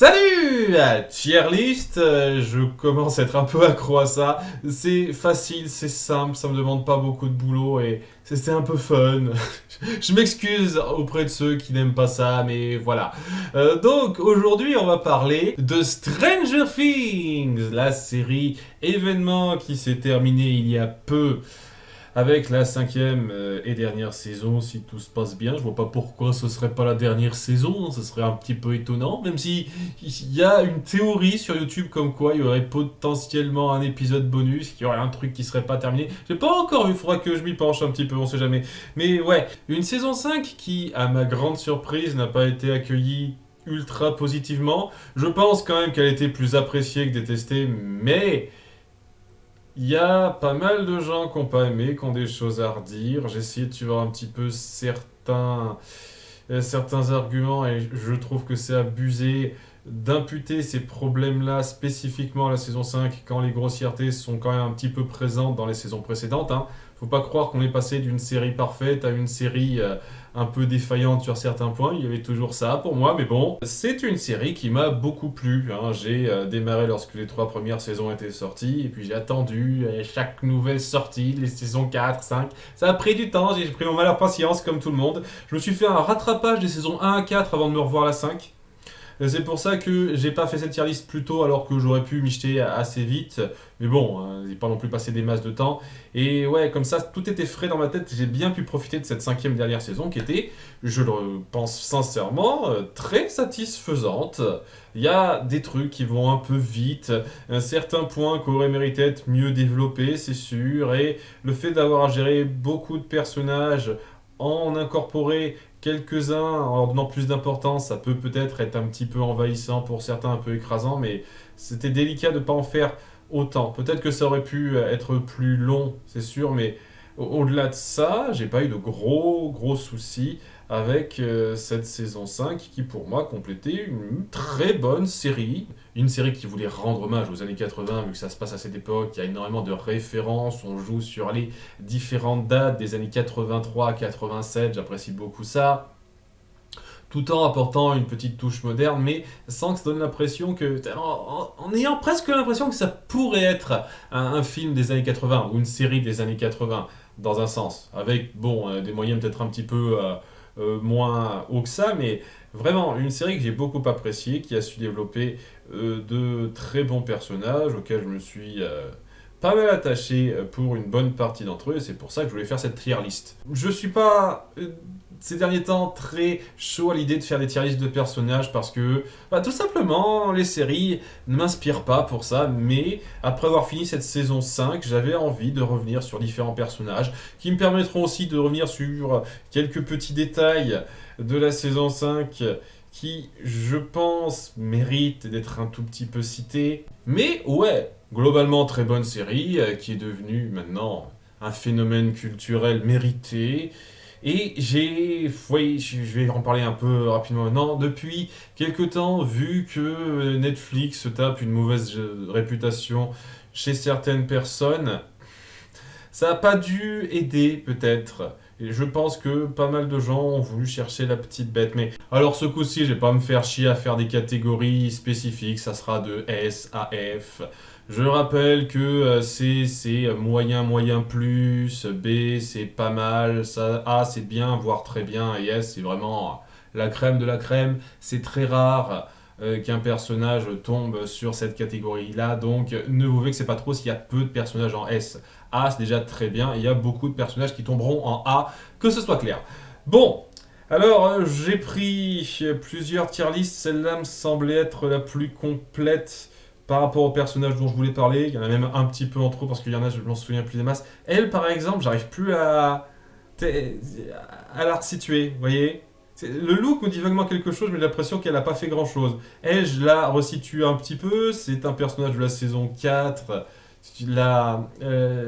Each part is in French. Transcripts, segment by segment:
Salut Tier list, je commence à être un peu accro à ça. C'est facile, c'est simple, ça me demande pas beaucoup de boulot et c'est un peu fun. Je m'excuse auprès de ceux qui n'aiment pas ça, mais voilà. Donc aujourd'hui on va parler de Stranger Things, la série événement qui s'est terminée il y a peu avec la cinquième et dernière saison, si tout se passe bien. Je vois pas pourquoi ce serait pas la dernière saison, ce serait un petit peu étonnant, même si il y a une théorie sur YouTube comme quoi il y aurait potentiellement un épisode bonus, qu'il y aurait un truc qui serait pas terminé. J'ai pas encore vu, il faudra que je m'y penche un petit peu, on sait jamais. Mais ouais, une saison 5 qui, à ma grande surprise, n'a pas été accueillie ultra positivement. Je pense quand même qu'elle était plus appréciée que détestée, mais il y a pas mal de gens qui n'ont pas aimé, qui ont des choses à redire. J'ai essayé de suivre un petit peu certains arguments et je trouve que c'est abusé d'imputer ces problèmes-là spécifiquement à la saison 5 quand les grossièretés sont quand même un petit peu présentes dans les saisons précédentes, hein. Faut pas croire qu'on est passé d'une série parfaite à une série un peu défaillante sur certains points. Il y avait toujours ça pour moi, mais bon, c'est une série qui m'a beaucoup plu, hein. J'ai démarré lorsque les 3 premières saisons étaient sorties, et puis j'ai attendu chaque nouvelle sortie, les saisons 4, 5. Ça a pris du temps, j'ai pris mon mal à patience comme tout le monde. Je me suis fait un rattrapage des saisons 1 à 4 avant de me revoir la 5. C'est pour ça que j'ai pas fait cette tier list plus tôt alors que j'aurais pu m'y jeter assez vite. Mais bon, hein, j'ai pas non plus passé des masses de temps. Et ouais, comme ça, tout était frais dans ma tête. J'ai bien pu profiter de cette cinquième dernière saison qui était, je le pense sincèrement, très satisfaisante. Il y a des trucs qui vont un peu vite, un certain point qui aurait mérité être mieux développé, c'est sûr. Et le fait d'avoir à gérer beaucoup de personnages, en incorporer quelques-uns en leur donnant plus d'importance, ça peut peut-être être un petit peu envahissant pour certains, un peu écrasant, mais c'était délicat de ne pas en faire autant. Peut-être que ça aurait pu être plus long, c'est sûr, mais au-delà de ça, j'ai pas eu de gros soucis avec cette saison 5 qui pour moi complétait une très bonne série. Une série qui voulait rendre hommage aux années 80 vu que ça se passe à cette époque, il y a énormément de références, on joue sur les différentes dates des années 83 à 87, j'apprécie beaucoup ça tout en apportant une petite touche moderne, mais sans que ça donne l'impression que. En ayant presque l'impression que ça pourrait être un film des années 80 ou une série des années 80, dans un sens, avec, bon, des moyens peut-être un petit peu moins hauts que ça, mais vraiment une série que j'ai beaucoup appréciée, qui a su développer de très bons personnages auxquels je me suis pas mal attaché pour une bonne partie d'entre eux, et c'est pour ça que je voulais faire cette tier list. Je suis pas ces derniers temps très chaud à l'idée de faire des tier lists de personnages parce que tout simplement les séries ne m'inspirent pas pour ça, mais après avoir fini cette saison 5, j'avais envie de revenir sur différents personnages qui me permettront aussi de revenir sur quelques petits détails de la saison 5 qui, je pense, méritent d'être un tout petit peu cités. Mais ouais, globalement très bonne série qui est devenue maintenant un phénomène culturel mérité. Et oui, je vais en parler un peu rapidement maintenant. Depuis quelques temps, vu que Netflix se tape une mauvaise réputation chez certaines personnes, ça n'a pas dû aider peut-être. Et je pense que pas mal de gens ont voulu chercher la petite bête. Mais alors ce coup-ci, je vais pas me faire chier à faire des catégories spécifiques. Ça sera de S à F. Je rappelle que C c'est moyen, moyen plus. B c'est pas mal. Ça, A c'est bien, voire très bien. Et S c'est vraiment la crème de la crème. C'est très rare qu'un personnage tombe sur cette catégorie-là. Donc ne vous vexez pas trop s'il y a peu de personnages en S. A, c'est déjà très bien. Et il y a beaucoup de personnages qui tomberont en A, que ce soit clair. Bon, alors j'ai pris plusieurs tier lists. Celle-là me semblait être la plus complète par rapport aux personnages dont je voulais parler. Il y en a même un petit peu en trop parce qu'il y en a, je m'en souviens plus des masses. Elle, par exemple, j'arrive plus à la resituer, vous voyez. Le look me dit vaguement quelque chose, mais j'ai l'impression qu'elle n'a pas fait grand chose. Elle, je la resitue un petit peu. C'est un personnage de la saison 4, la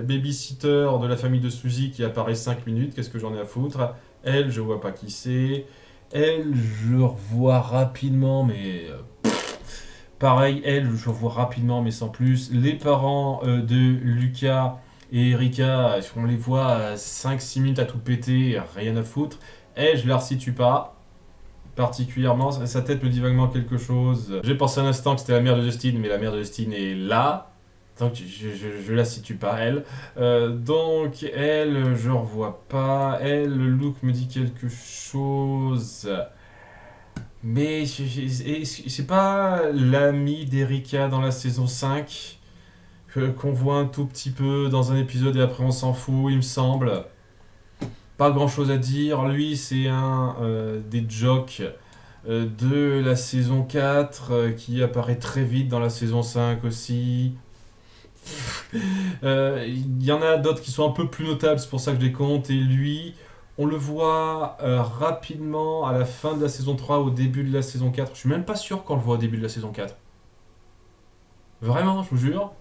babysitter de la famille de Suzy qui apparaît 5 minutes, qu'est-ce que j'en ai à foutre. Elle, je vois pas qui c'est. Elle, je revois rapidement, mais pareil, elle, je revois rapidement, mais sans plus. Les parents de Lucas et Erika, on les voit 5-6 minutes à tout péter, rien à foutre. Elle, je la resitue pas. particulièrement. Sa tête me dit vaguement quelque chose. J'ai pensé un instant que c'était la mère de Dustin, mais la mère de Dustin est là. Donc je la situe pas, elle. Donc elle, je revois pas. Elle, le look me dit quelque chose. Mais c'est pas l'ami d'Erika dans la saison 5 qu'on voit un tout petit peu dans un épisode et après on s'en fout, il me semble. Pas grand chose à dire. Lui, c'est un des jocks de la saison 4 qui apparaît très vite dans la saison 5 aussi. Il y en a d'autres qui sont un peu plus notables, c'est pour ça que je les compte. Et lui, on le voit rapidement à la fin de la saison 3, au début de la saison 4. Je suis même pas sûr qu'on le voit au début de la saison 4. Vraiment, je vous jure.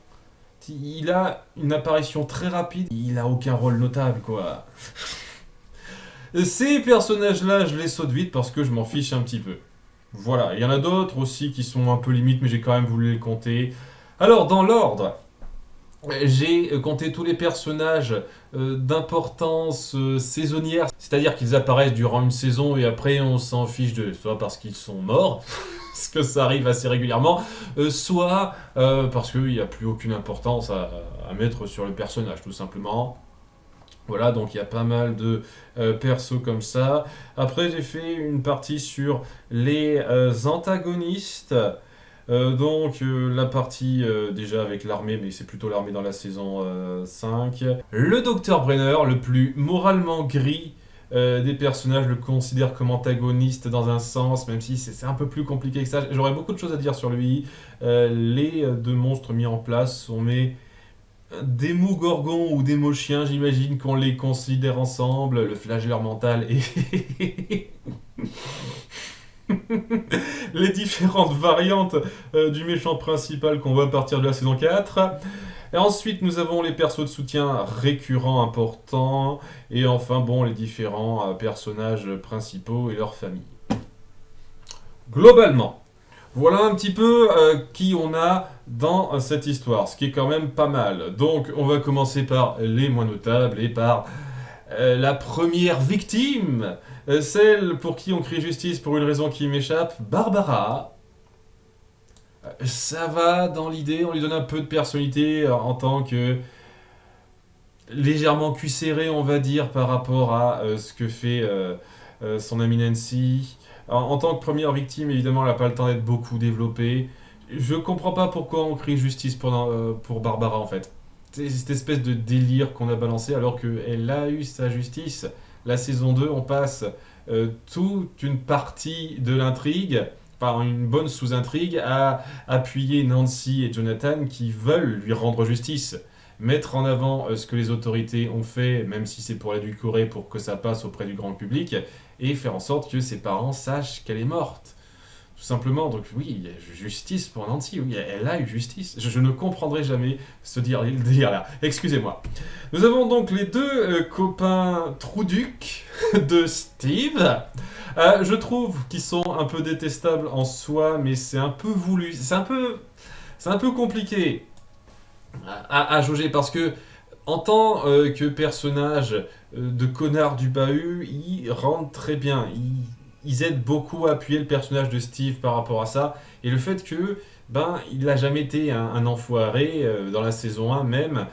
Il a une apparition très rapide. Il a aucun rôle notable, quoi. Ces personnages-là, je les saute vite parce que je m'en fiche un petit peu. Voilà, il y en a d'autres aussi qui sont un peu limites, mais j'ai quand même voulu les compter. Alors, dans l'ordre, j'ai compté tous les personnages d'importance saisonnière, c'est-à-dire qu'ils apparaissent durant une saison et après on s'en fiche d'eux, soit parce qu'ils sont morts, parce que ça arrive assez régulièrement, soit parce qu'il n'y a plus aucune importance à mettre sur le personnage, tout simplement. Voilà, donc il y a pas mal de persos comme ça. Après, j'ai fait une partie sur les antagonistes. La partie déjà avec l'armée, mais c'est plutôt l'armée dans la saison 5. Le docteur Brenner, le plus moralement gris des personnages, le considère comme antagoniste dans un sens, même si c'est un peu plus compliqué que ça. J'aurais beaucoup de choses à dire sur lui. Les deux monstres mis en place sont mes démos-gorgons ou démos-chiens, j'imagine qu'on les considère ensemble. Le flagelleur mental et les différentes variantes du méchant principal qu'on voit à partir de la saison 4. Et ensuite, nous avons les persos de soutien récurrents, importants. Et enfin, bon, les différents personnages principaux et leurs familles. Globalement, voilà un petit peu qui on a dans cette histoire, ce qui est quand même pas mal. Donc, on va commencer par les moins notables et par la première victime, celle pour qui on crie justice pour une raison qui m'échappe, Barbara. Ça va dans l'idée, on lui donne un peu de personnalité en tant que légèrement cuisséré, on va dire, par rapport à ce que fait son amie Nancy. En tant que première victime, évidemment, elle n'a pas le temps d'être beaucoup développée. Je comprends pas pourquoi on crie justice pour Barbara, en fait. C'est cette espèce de délire qu'on a balancé alors qu'elle a eu sa justice. La saison 2, on passe toute une partie de l'intrigue, enfin une bonne sous-intrigue, à appuyer Nancy et Jonathan qui veulent lui rendre justice. Mettre en avant ce que les autorités ont fait, même si c'est pour l'édulcorer, pour que ça passe auprès du grand public, et faire en sorte que ses parents sachent qu'elle est morte. Tout simplement, donc oui, il y a justice pour Nancy, oui, elle a eu justice. Je ne comprendrai jamais ce délire-là. Excusez-moi. Nous avons donc les deux copains trouducs de Steve. Je trouve qu'ils sont un peu détestables en soi, mais c'est un peu voulu. C'est un peu compliqué à jauger parce que en tant que personnage de connard du bahut, ils rentrent très bien. Ils aident beaucoup à appuyer le personnage de Steve par rapport à ça. Et le fait que il n'a jamais été un enfoiré dans la saison 1 même,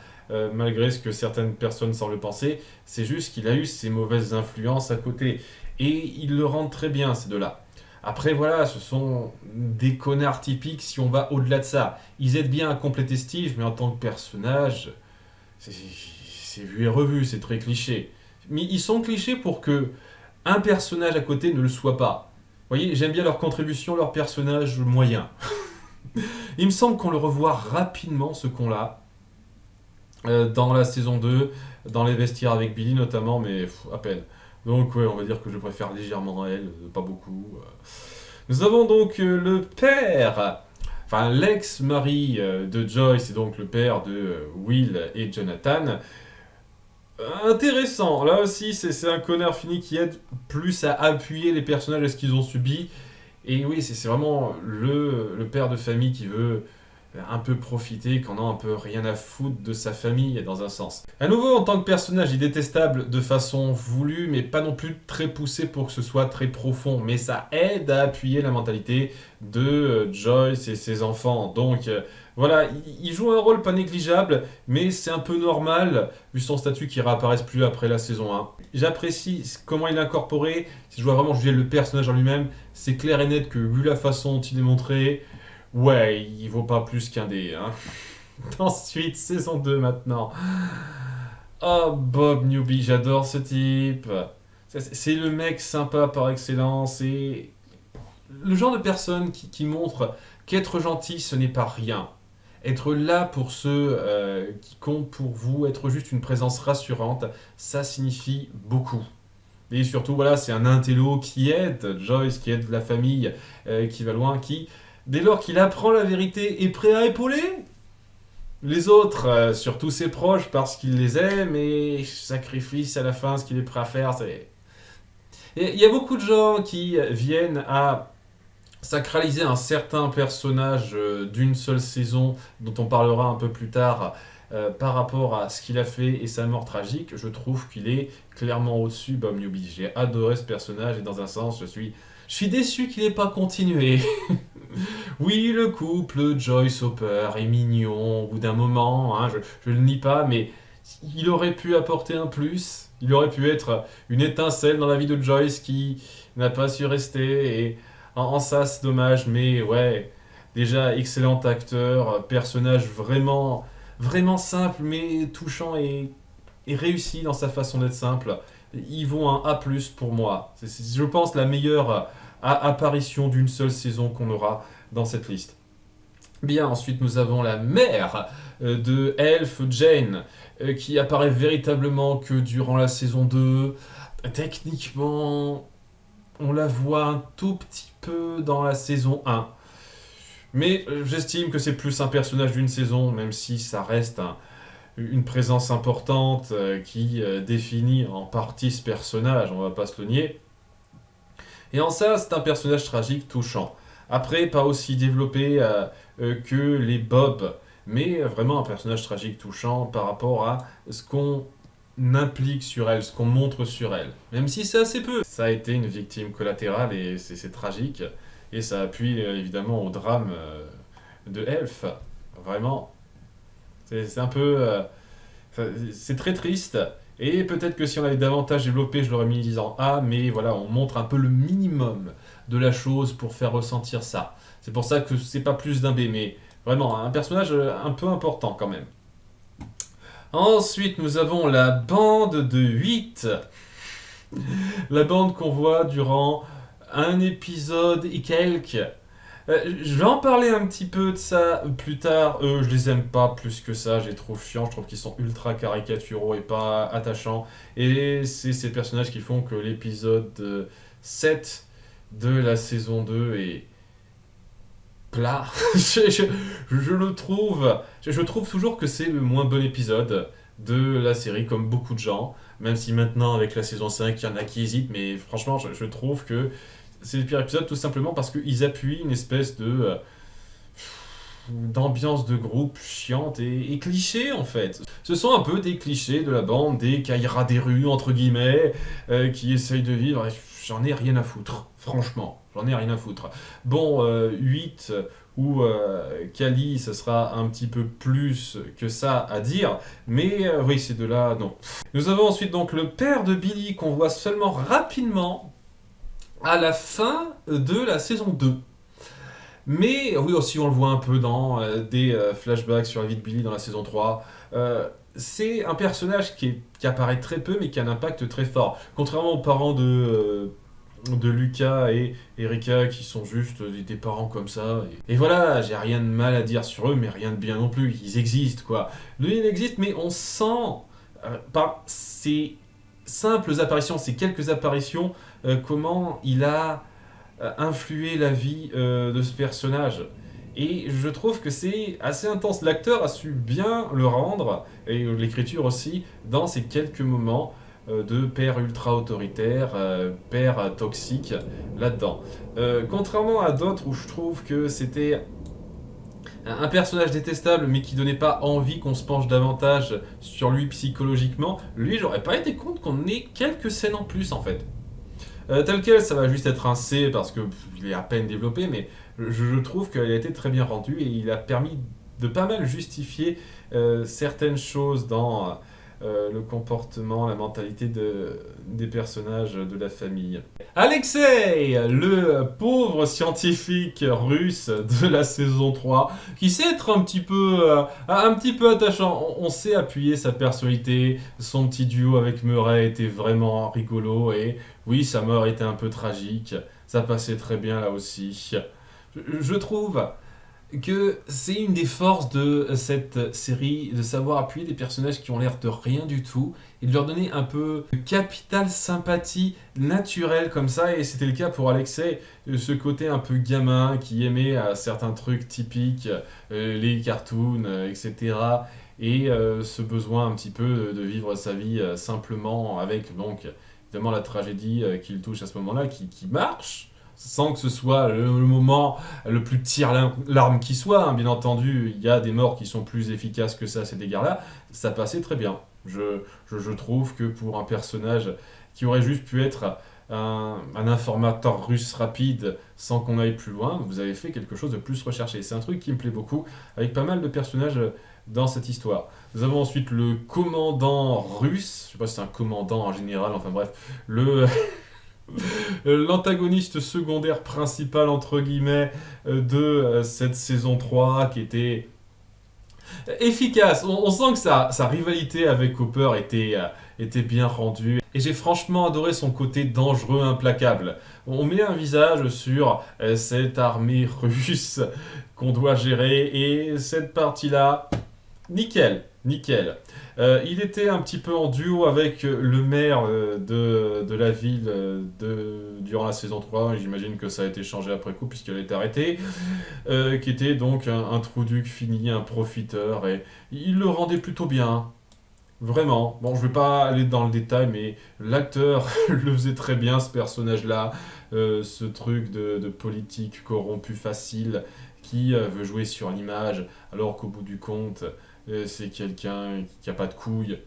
malgré ce que certaines personnes semblent penser, c'est juste qu'il a eu ses mauvaises influences à côté. Et ils le rendent très bien, ces deux-là. Après, voilà, ce sont des connards typiques si on va au-delà de ça. Ils aident bien à compléter Steve, mais en tant que personnage, c'est vu et revu, c'est très cliché. Mais ils sont clichés pour que un personnage à côté ne le soit pas. Vous voyez, j'aime bien leur contribution, leur personnage moyen. Il me semble qu'on le revoit rapidement, ce con-là, dans la saison 2, dans les vestiaires avec Billy notamment, mais à peine. Donc ouais, on va dire que je préfère légèrement à elle, pas beaucoup. Nous avons donc le père, enfin l'ex-mari de Joyce, et donc le père de Will et Jonathan. Intéressant, là aussi c'est un connard fini qui aide plus à appuyer les personnages à ce qu'ils ont subi. Et oui, c'est vraiment le père de famille qui veut un peu profiter, qu'on a un peu rien à foutre de sa famille, dans un sens. À nouveau, en tant que personnage, il est détestable de façon voulue, mais pas non plus très poussé pour que ce soit très profond. Mais ça aide à appuyer la mentalité de Joyce et ses enfants. Donc voilà, il joue un rôle pas négligeable, mais c'est un peu normal, vu son statut qui réapparaisse plus après la saison 1. J'apprécie comment il est incorporé. Si je dois vraiment juger le personnage en lui-même, c'est clair et net que, vu la façon dont il est montré, ouais, il vaut pas plus qu'un dé. Hein. Ensuite, saison 2 maintenant. Oh, Bob Newby, j'adore ce type. C'est le mec sympa par excellence et le genre de personne qui montre qu'être gentil, ce n'est pas rien. Être là pour ceux qui comptent pour vous, être juste une présence rassurante, ça signifie beaucoup. Et surtout, voilà, c'est un intello qui aide Joyce, qui aide la famille, qui va loin, qui, dès lors qu'il apprend la vérité, est prêt à épauler les autres, surtout ses proches, parce qu'il les aime et sacrifice à la fin ce qu'il est prêt à faire. Il y a beaucoup de gens qui viennent à sacraliser un certain personnage d'une seule saison, dont on parlera un peu plus tard, par rapport à ce qu'il a fait et sa mort tragique. Je trouve qu'il est clairement au-dessus, Bob Newby. J'ai adoré ce personnage et dans un sens, je suis déçu qu'il n'ait pas continué. Oui, le couple Joyce-Hopper est mignon au bout d'un moment, hein, je le nie pas, mais il aurait pu apporter un plus. Il aurait pu être une étincelle dans la vie de Joyce qui n'a pas su rester. Et en ça, c'est dommage, mais ouais, déjà excellent acteur, personnage vraiment, vraiment simple, mais touchant et réussi dans sa façon d'être simple. Ils vont un A+ pour moi. Je pense, la meilleure apparition d'une seule saison qu'on aura dans cette liste. Bien, ensuite nous avons la mère de Elf, Jane, qui apparaît véritablement que durant la saison 2. Techniquement, on la voit un tout petit peu dans la saison 1. Mais j'estime que c'est plus un personnage d'une saison, même si ça reste une présence importante qui définit en partie ce personnage, on va pas se le nier. Et en ça, c'est un personnage tragique touchant. Après, pas aussi développé que les Bob, mais vraiment un personnage tragique touchant par rapport à ce qu'on implique sur elle, ce qu'on montre sur elle. Même si c'est assez peu. Ça a été une victime collatérale et c'est tragique. Et ça appuie évidemment au drame de Elf. Vraiment. C'est un peu... c'est très triste. Et peut-être que si on avait davantage développé, je l'aurais mis en disant A, mais voilà, on montre un peu le minimum de la chose pour faire ressentir ça. C'est pour ça que c'est pas plus d'un B, mais vraiment un personnage un peu important quand même. Ensuite, nous avons la bande de 8. La bande qu'on voit durant un épisode et quelques. Je vais en parler un petit peu de ça plus tard. Je les aime pas plus que ça, je les trouve chiants, je trouve qu'ils sont ultra caricaturaux et pas attachants. Et c'est ces personnages qui font que l'épisode 7 de la saison 2 est plat. Je le trouve. Je trouve toujours que c'est le moins bon épisode de la série, comme beaucoup de gens. Même si maintenant, avec la saison 5, il y en a qui hésitent, mais franchement, je trouve que c'est le pire épisode tout simplement parce qu'ils appuient une espèce de d'ambiance de groupe chiante et cliché en fait. Ce sont un peu des clichés de la bande, des Kaira des rues entre guillemets, qui essayent de vivre. Et j'en ai rien à foutre, franchement, j'en ai rien à foutre. Bon, 8 ou Kali, ce sera un petit peu plus que ça à dire, mais oui, ces deux-là, non. Nous avons ensuite donc le père de Billy qu'on voit seulement rapidement à la fin de la saison 2. Mais oui, aussi on le voit un peu dans des flashbacks sur la vie de Billy dans la saison 3. C'est un personnage qui apparaît très peu mais qui a un impact très fort. Contrairement aux parents de Lucas et Erika qui sont juste des parents comme ça. Et voilà, j'ai rien de mal à dire sur eux, mais rien de bien non plus. Ils existent quoi. Lui il existe, mais on sent par ces simples apparitions, ces quelques apparitions, comment il a influé la vie de ce personnage. Et je trouve que c'est assez intense. L'acteur a su bien le rendre, et l'écriture aussi, dans ces quelques moments de père ultra autoritaire, père toxique là-dedans. Contrairement à d'autres où je trouve que c'était un personnage détestable mais qui donnait pas envie qu'on se penche davantage sur lui psychologiquement, lui j'aurais pas été contre qu'on ait quelques scènes en plus en fait. Tel quel, ça va juste être un C parce que il est à peine développé, mais je trouve qu'il a été très bien rendu et il a permis de pas mal justifier certaines choses dans le comportement, la mentalité des personnages de la famille. Alexei, le pauvre scientifique russe de la saison 3, qui sait être un petit peu attachant. On sait appuyer sa personnalité, son petit duo avec Murray était vraiment rigolo, et oui, sa mort était un peu tragique, ça passait très bien là aussi. Je trouve que c'est une des forces de cette série de savoir appuyer des personnages qui ont l'air de rien du tout et de leur donner un peu de capital sympathie naturelle comme ça, et c'était le cas pour Alexei, ce côté un peu gamin qui aimait certains trucs typiques, les cartoons, etc. Et ce besoin un petit peu de vivre sa vie simplement avec donc évidemment la tragédie qu'il touche à ce moment-là qui marche sans que ce soit le moment le plus tire-larme qui soit, hein. Bien entendu, il y a des morts qui sont plus efficaces que ça, ces dégâts-là. Ça passait très bien. Je trouve que pour un personnage qui aurait juste pu être un informateur russe rapide sans qu'on aille plus loin, vous avez fait quelque chose de plus recherché. C'est un truc qui me plaît beaucoup, avec pas mal de personnages dans cette histoire. Nous avons ensuite le commandant russe, je sais pas si c'est un commandant en général, enfin bref, le l'antagoniste secondaire principal entre guillemets de cette saison 3 qui était efficace. On sent que sa rivalité avec Cooper était bien rendue. Et j'ai franchement adoré son côté dangereux, implacable. On met un visage sur cette armée russe qu'on doit gérer, et cette partie-là, nickel, nickel. Il était un petit peu en duo avec le maire de la ville durant la saison 3, et j'imagine que ça a été changé après coup puisqu'elle a été arrêtée, qui était donc un trouduc fini, un profiteur, et il le rendait plutôt bien. Vraiment. Bon, je vais pas aller dans le détail, mais l'acteur le faisait très bien, ce personnage-là. Ce truc de politique corrompu facile qui veut jouer sur l'image, alors qu'au bout du compte, c'est quelqu'un qui a pas de couilles.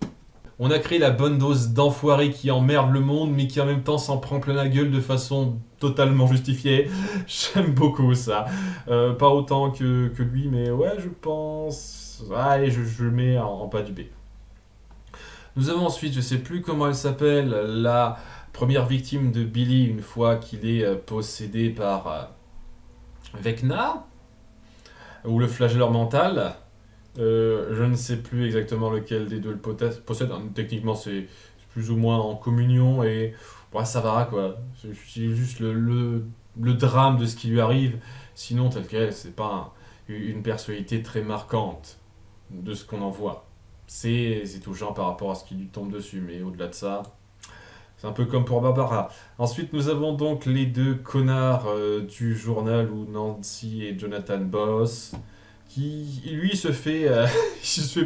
On a créé la bonne dose d'enfoiré qui emmerde le monde, mais qui en même temps s'en prend plein la gueule de façon totalement justifiée. J'aime beaucoup ça. Pas autant que lui, mais ouais, je pense. Allez, je le mets en bas du B. Nous avons ensuite, je sais plus comment elle s'appelle, la première victime de Billy une fois qu'il est possédé par Vecna, ou le flagelleur mental. Je ne sais plus exactement lequel des deux le possède. Techniquement, c'est plus ou moins en communion, et ouais, ça va quoi. C'est juste le drame de ce qui lui arrive. Sinon, tel quel, c'est pas une personnalité très marquante de ce qu'on en voit. C'est touchant par rapport à ce qui lui tombe dessus, mais au-delà de ça, c'est un peu comme pour Barbara. Ensuite, nous avons donc les deux connards du journal où Nancy et Jonathan bossent, qui lui il se fait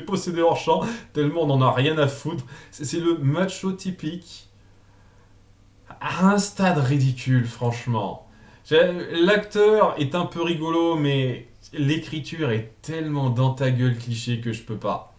posséder hors champ tellement on n'en a rien à foutre. C'est le macho typique à un stade ridicule, franchement. L'acteur est un peu rigolo, mais l'écriture est tellement dans ta gueule cliché que je peux pas.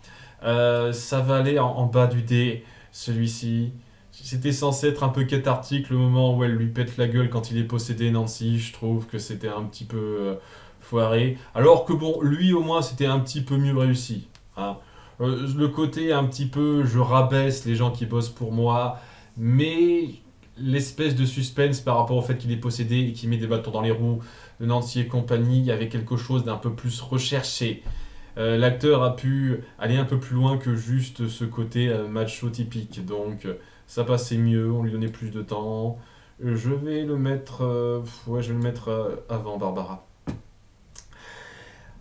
Ça va aller en bas du dé, celui-ci. C'était censé être un peu cathartique le moment où elle lui pète la gueule quand il est possédé, Nancy. Je trouve que c'était un petit peu foiré. Alors que bon, lui au moins c'était un petit peu mieux réussi, hein. Le côté un petit peu je rabaisse les gens qui bossent pour moi, mais l'espèce de suspense par rapport au fait qu'il est possédé et qu'il met des bâtons dans les roues de Nancy et compagnie, il y avait quelque chose d'un peu plus recherché. L'acteur a pu aller un peu plus loin que juste ce côté macho typique, donc ça passait mieux, on lui donnait plus de temps. Je vais le mettre, je vais le mettre avant Barbara.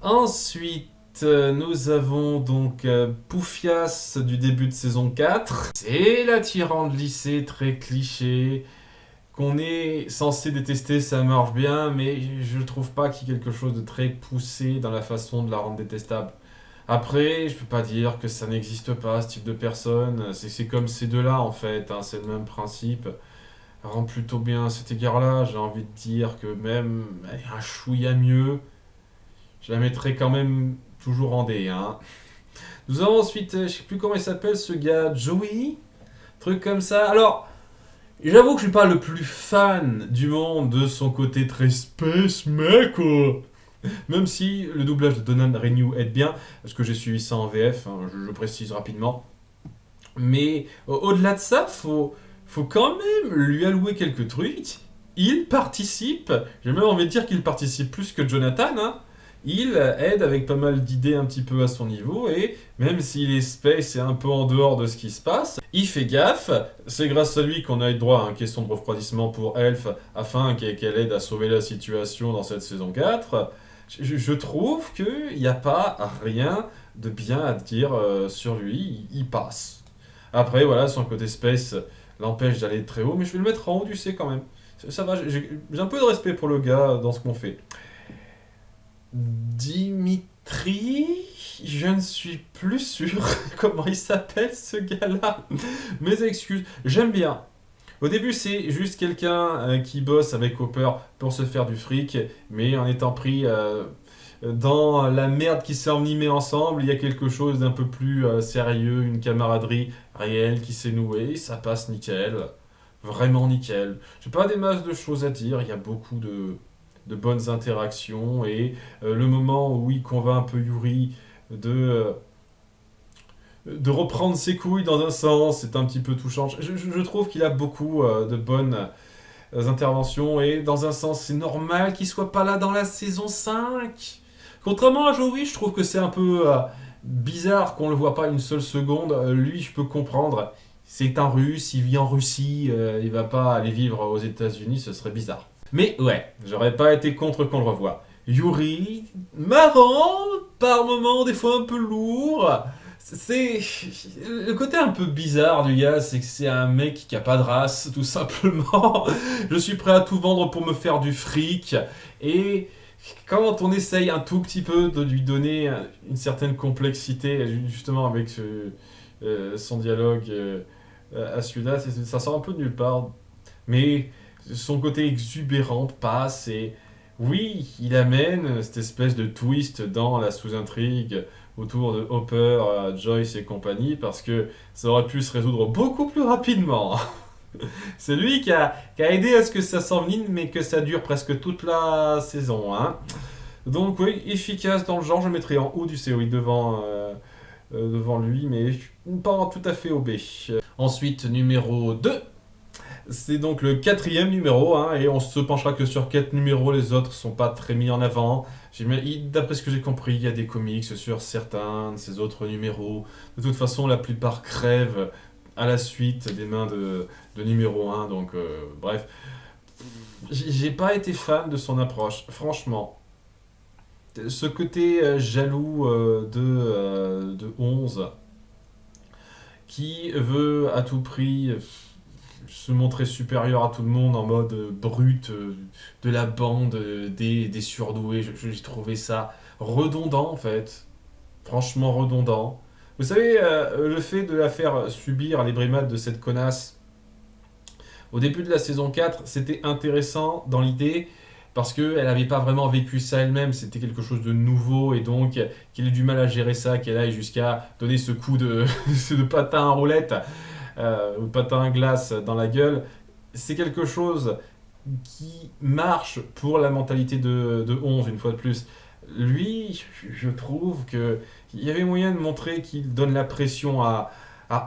Ensuite, nous avons donc Poufias du début de saison 4. C'est l'attiraant de lycée très cliché qu'on est censé détester, ça marche bien, mais je trouve pas qu'il y ait quelque chose de très poussé dans la façon de la rendre détestable. Après, je peux pas dire que ça n'existe pas, ce type de personne. C'est comme ces deux-là, en fait, hein, c'est le même principe. Rend plutôt bien à cet égard-là. J'ai envie de dire que même un chouïa mieux, Je la mettrai quand même toujours en D. Hein. Nous avons ensuite, je sais plus comment il s'appelle ce gars, Joey, truc comme ça. Alors, j'avoue que je suis pas le plus fan du monde de son côté très space mec, quoi. Même si le doublage de Donald Renew aide bien, parce que j'ai suivi ça en VF, hein, je précise rapidement. Mais au-delà de ça, faut quand même lui allouer quelques trucs. Il participe, j'ai même envie de dire qu'il participe plus que Jonathan, hein. Il aide avec pas mal d'idées un petit peu à son niveau, et même s'il est space et un peu en dehors de ce qui se passe, il fait gaffe. C'est grâce à lui qu'on a eu droit à une question de refroidissement pour Elf, afin qu'elle aide à sauver la situation dans cette saison 4. Je trouve qu'il n'y a pas rien de bien à dire sur lui, il passe. Après, voilà, son côté space l'empêche d'aller très haut, mais je vais le mettre en haut du C quand même. Ça va, j'ai un peu de respect pour le gars dans ce qu'on fait. Dimitri, je ne suis plus sûr comment il s'appelle ce gars-là. Mes excuses, j'aime bien. Au début, c'est juste quelqu'un qui bosse avec Hopper pour se faire du fric, mais en étant pris dans la merde qui s'est envenimée ensemble, il y a quelque chose d'un peu plus sérieux, une camaraderie réelle qui s'est nouée, ça passe nickel, vraiment nickel. J'ai pas des masses de choses à dire, il y a beaucoup de bonnes interactions, et le moment où il convainc un peu Yuri de reprendre ses couilles dans un sens, c'est un petit peu touchant. Je trouve qu'il a beaucoup de bonnes interventions, et dans un sens, c'est normal qu'il soit pas là dans la saison 5. Contrairement à Joey, je trouve que c'est un peu bizarre qu'on le voit pas une seule seconde. Lui, je peux comprendre. C'est un Russe, il vit en Russie, il va pas aller vivre aux États-Unis, ce serait bizarre. Mais ouais, j'aurais pas été contre qu'on le revoie. Yuri, marrant, par moments, des fois un peu lourd. C'est le côté un peu bizarre du gars, c'est que c'est un mec qui a pas de race, tout simplement. Je suis prêt à tout vendre pour me faire du fric. Et quand on essaye un tout petit peu de lui donner une certaine complexité, justement avec son dialogue à celui-là, ça sort un peu de nulle part. Mais son côté exubérant passe, et oui, il amène cette espèce de twist dans la sous-intrigue autour de Hopper, Joyce et compagnie, parce que ça aurait pu se résoudre beaucoup plus rapidement. C'est lui qui a aidé à ce que ça s'envenime, mais que ça dure presque toute la saison. Hein. Donc oui, efficace dans le genre, je le mettrai en haut du C, oui, devant lui, mais pas tout à fait au B. Ensuite, numéro 2. C'est donc le 4e numéro, hein, et on se penchera que sur 4 numéros, les autres sont pas très mis en avant. D'après ce que j'ai compris, il y a des comics sur certains de ces autres numéros. De toute façon, la plupart crèvent à la suite des mains de numéro 1, donc bref. J'ai pas été fan de son approche, franchement. Ce côté jaloux de 11, qui veut à tout prix se montrer supérieur à tout le monde en mode brut de la bande des surdoués. J'ai trouvé ça redondant en fait. Franchement redondant. Vous savez, le fait de la faire subir les brimades de cette connasse au début de la saison 4, c'était intéressant dans l'idée parce qu'elle n'avait pas vraiment vécu ça elle-même, c'était quelque chose de nouveau, et donc qu'elle ait du mal à gérer ça, qu'elle aille jusqu'à donner ce coup de, de patin à roulette ou patin à glace dans la gueule, c'est quelque chose qui marche pour la mentalité de 11, une fois de plus. Lui, je trouve qu'il y avait moyen de montrer qu'il donne la pression à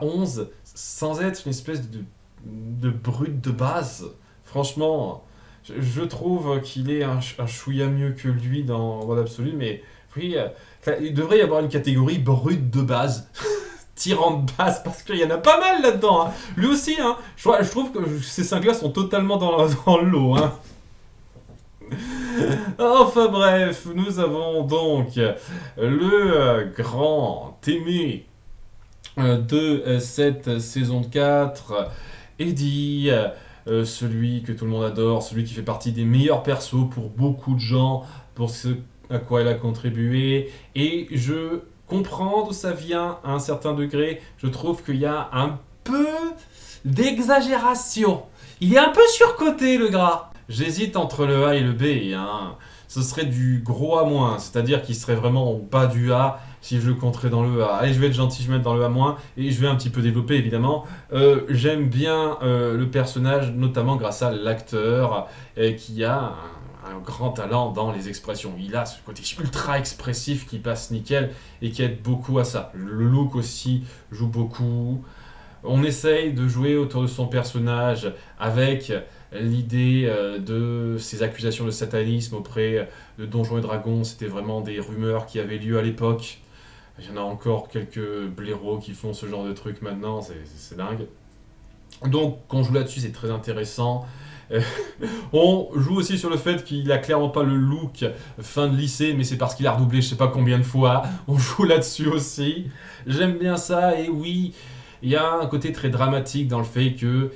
11 sans être une espèce de brute de base. Franchement, je trouve qu'il est un chouïa mieux que lui dans l'absolu, mais oui, il devrait y avoir une catégorie brute de base. Tyran de base, parce qu'il y en a pas mal là-dedans. Hein. Lui aussi, hein. Je trouve que ces 5-là sont totalement dans le lot. Hein. Enfin bref, nous avons donc le grand aimé de cette saison 4, Eddie, celui que tout le monde adore, celui qui fait partie des meilleurs persos pour beaucoup de gens, pour ce à quoi elle a contribué, et je comprends d'où ça vient à un certain degré. Je trouve qu'il y a un peu d'exagération. Il est un peu surcoté, le gras. J'hésite entre le A et le B. Hein. ce serait du gros A-, c'est-à-dire qu'il serait vraiment au bas du A si je le compterais dans le A. Allez, je vais être gentil, je vais mettre dans le A-, et je vais un petit peu développer évidemment. J'aime bien le personnage, notamment grâce à l'acteur qui a un grand talent dans les expressions. Il a ce côté ultra expressif qui passe nickel et qui aide beaucoup à ça. Le look aussi joue beaucoup. On essaye de jouer autour de son personnage avec l'idée de ses accusations de satanisme auprès de Donjons et Dragons. C'était vraiment des rumeurs qui avaient lieu à l'époque. Il y en a encore quelques blaireaux qui font ce genre de trucs maintenant, c'est dingue. Donc, quand on joue là-dessus, c'est très intéressant. Euh, on joue aussi sur le fait qu'il a clairement pas le look fin de lycée, mais c'est parce qu'il a redoublé je sais pas combien de fois. On joue là-dessus aussi. J'aime bien ça, et oui, il y a un côté très dramatique dans le fait que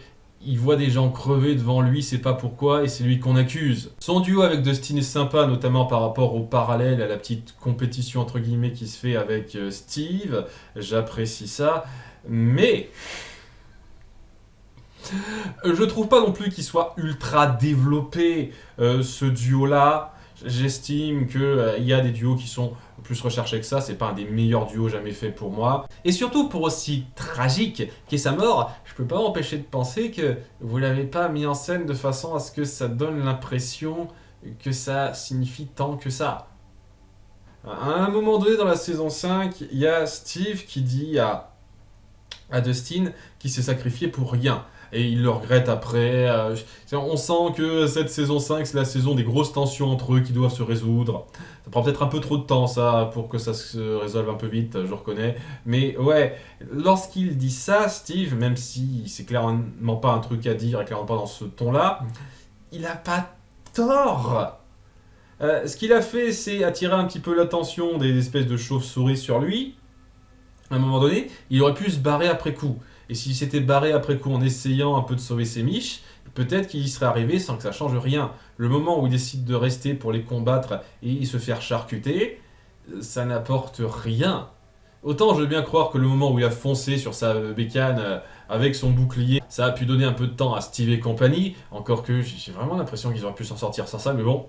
il voit des gens crever devant lui, c'est pas pourquoi, et c'est lui qu'on accuse. Son duo avec Dustin est sympa, notamment par rapport au parallèle, à la petite compétition entre guillemets qui se fait avec Steve. J'apprécie ça, mais je trouve pas non plus qu'il soit ultra développé, ce duo-là. J'estime qu'il y a des duos qui sont plus recherchés que ça. C'est pas un des meilleurs duos jamais faits pour moi. Et surtout, pour aussi tragique qu'est sa mort, je peux pas m'empêcher de penser que vous l'avez pas mis en scène de façon à ce que ça donne l'impression que ça signifie tant que ça. À un moment donné dans la saison 5, il y a Steve qui dit à Dustin qu'il s'est sacrifié pour rien. Et il le regrette après. On sent que cette saison 5, c'est la saison des grosses tensions entre eux qui doivent se résoudre. Ça prend peut-être un peu trop de temps, ça, pour que ça se résolve un peu vite, je reconnais. Mais ouais, lorsqu'il dit ça, Steve, même si c'est clairement pas un truc à dire, et clairement pas dans ce ton-là, il a pas tort. Ce qu'il a fait, c'est attirer un petit peu l'attention des espèces de chauves-souris sur lui. À un moment donné, il aurait pu se barrer après coup. Et s'il s'était barré après coup en essayant un peu de sauver ses miches, peut-être qu'il y serait arrivé sans que ça change rien. Le moment où il décide de rester pour les combattre et se faire charcuter, ça n'apporte rien. Autant je veux bien croire que le moment où il a foncé sur sa bécane avec son bouclier, ça a pu donner un peu de temps à Steve et compagnie, encore que j'ai vraiment l'impression qu'ils auraient pu s'en sortir sans ça, mais bon.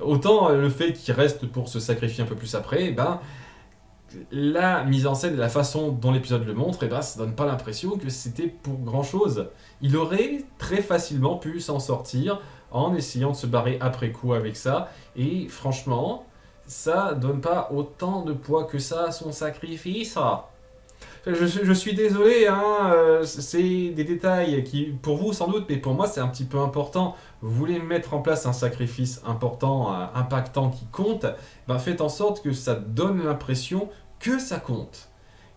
Autant le fait qu'il reste pour se sacrifier un peu plus après, ben, la mise en scène et la façon dont l'épisode le montre, eh ben, ça donne pas l'impression que c'était pour grand chose. Il aurait très facilement pu s'en sortir en essayant de se barrer après coup avec ça, et franchement, ça donne pas autant de poids que ça à son sacrifice. Je suis désolé, hein, c'est des détails qui, pour vous sans doute, mais pour moi c'est un petit peu important. Vous voulez mettre en place un sacrifice important, impactant qui compte, ben faites en sorte que ça donne l'impression que ça compte.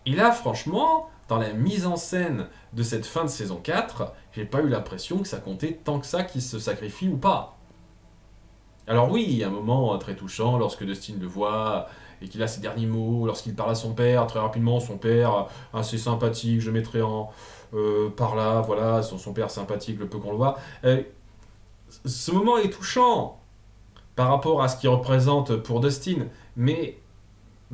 Et là, franchement, dans la mise en scène de cette fin de saison 4, j'ai pas eu l'impression que ça comptait tant que ça qu'il se sacrifie ou pas. Alors oui, il y a un moment très touchant lorsque Dustin le voit et qu'il a ses derniers mots, lorsqu'il parle à son père, très rapidement, son père assez sympathique, je mettrai en par là, voilà, son père sympathique, le peu qu'on le voit. Ce moment est touchant par rapport à ce qu'il représente pour Dustin, mais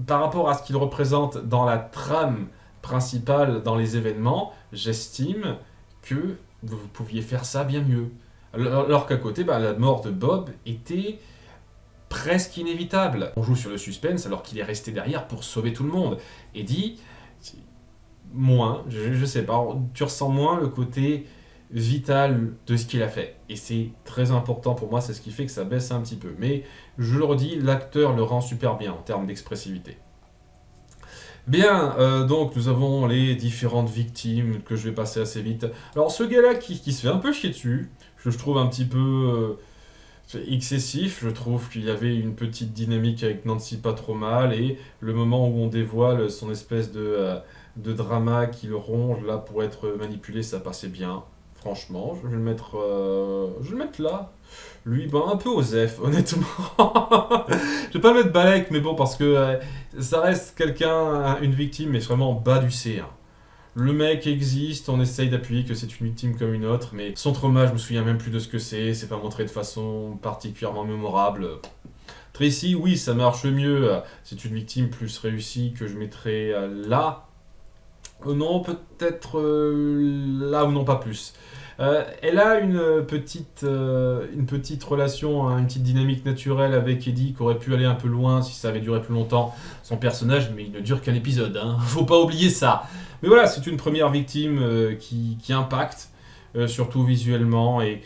par rapport à ce qu'il représente dans la trame principale, dans les événements, j'estime que vous pouviez faire ça bien mieux. Alors qu'à côté, bah, la mort de Bob était presque inévitable. On joue sur le suspense alors qu'il est resté derrière pour sauver tout le monde. Et dit, moins, je sais pas, tu ressens moins le côté vital de ce qu'il a fait. Et c'est très important pour moi, c'est ce qui fait que ça baisse un petit peu. Mais je le redis, l'acteur le rend super bien en termes d'expressivité. Bien, donc nous avons les différentes victimes que je vais passer assez vite. Alors ce gars-là qui se fait un peu chier dessus, que je trouve un petit peu excessif, je trouve qu'il y avait une petite dynamique avec Nancy pas trop mal, et le moment où on dévoile son espèce de drama qui le ronge là pour être manipulé, ça passait bien. Franchement, je vais le mettre là. Lui, ben, un peu osef, honnêtement. Je vais pas le mettre Balek, mais bon, parce que ça reste quelqu'un, une victime, mais vraiment en bas du C, hein. Le mec existe, on essaye d'appuyer que c'est une victime comme une autre, mais son trauma, je me souviens même plus de ce que c'est pas montré de façon particulièrement mémorable. Tracy, oui, ça marche mieux, c'est une victime plus réussie que je mettrais là. Non, peut-être là ou non, pas plus. Elle a une petite relation, hein, une petite dynamique naturelle avec Eddie qui aurait pu aller un peu loin si ça avait duré plus longtemps. Son personnage, mais il ne dure qu'un épisode, hein. Faut pas oublier ça. Mais voilà, c'est une première victime qui impacte, surtout visuellement, et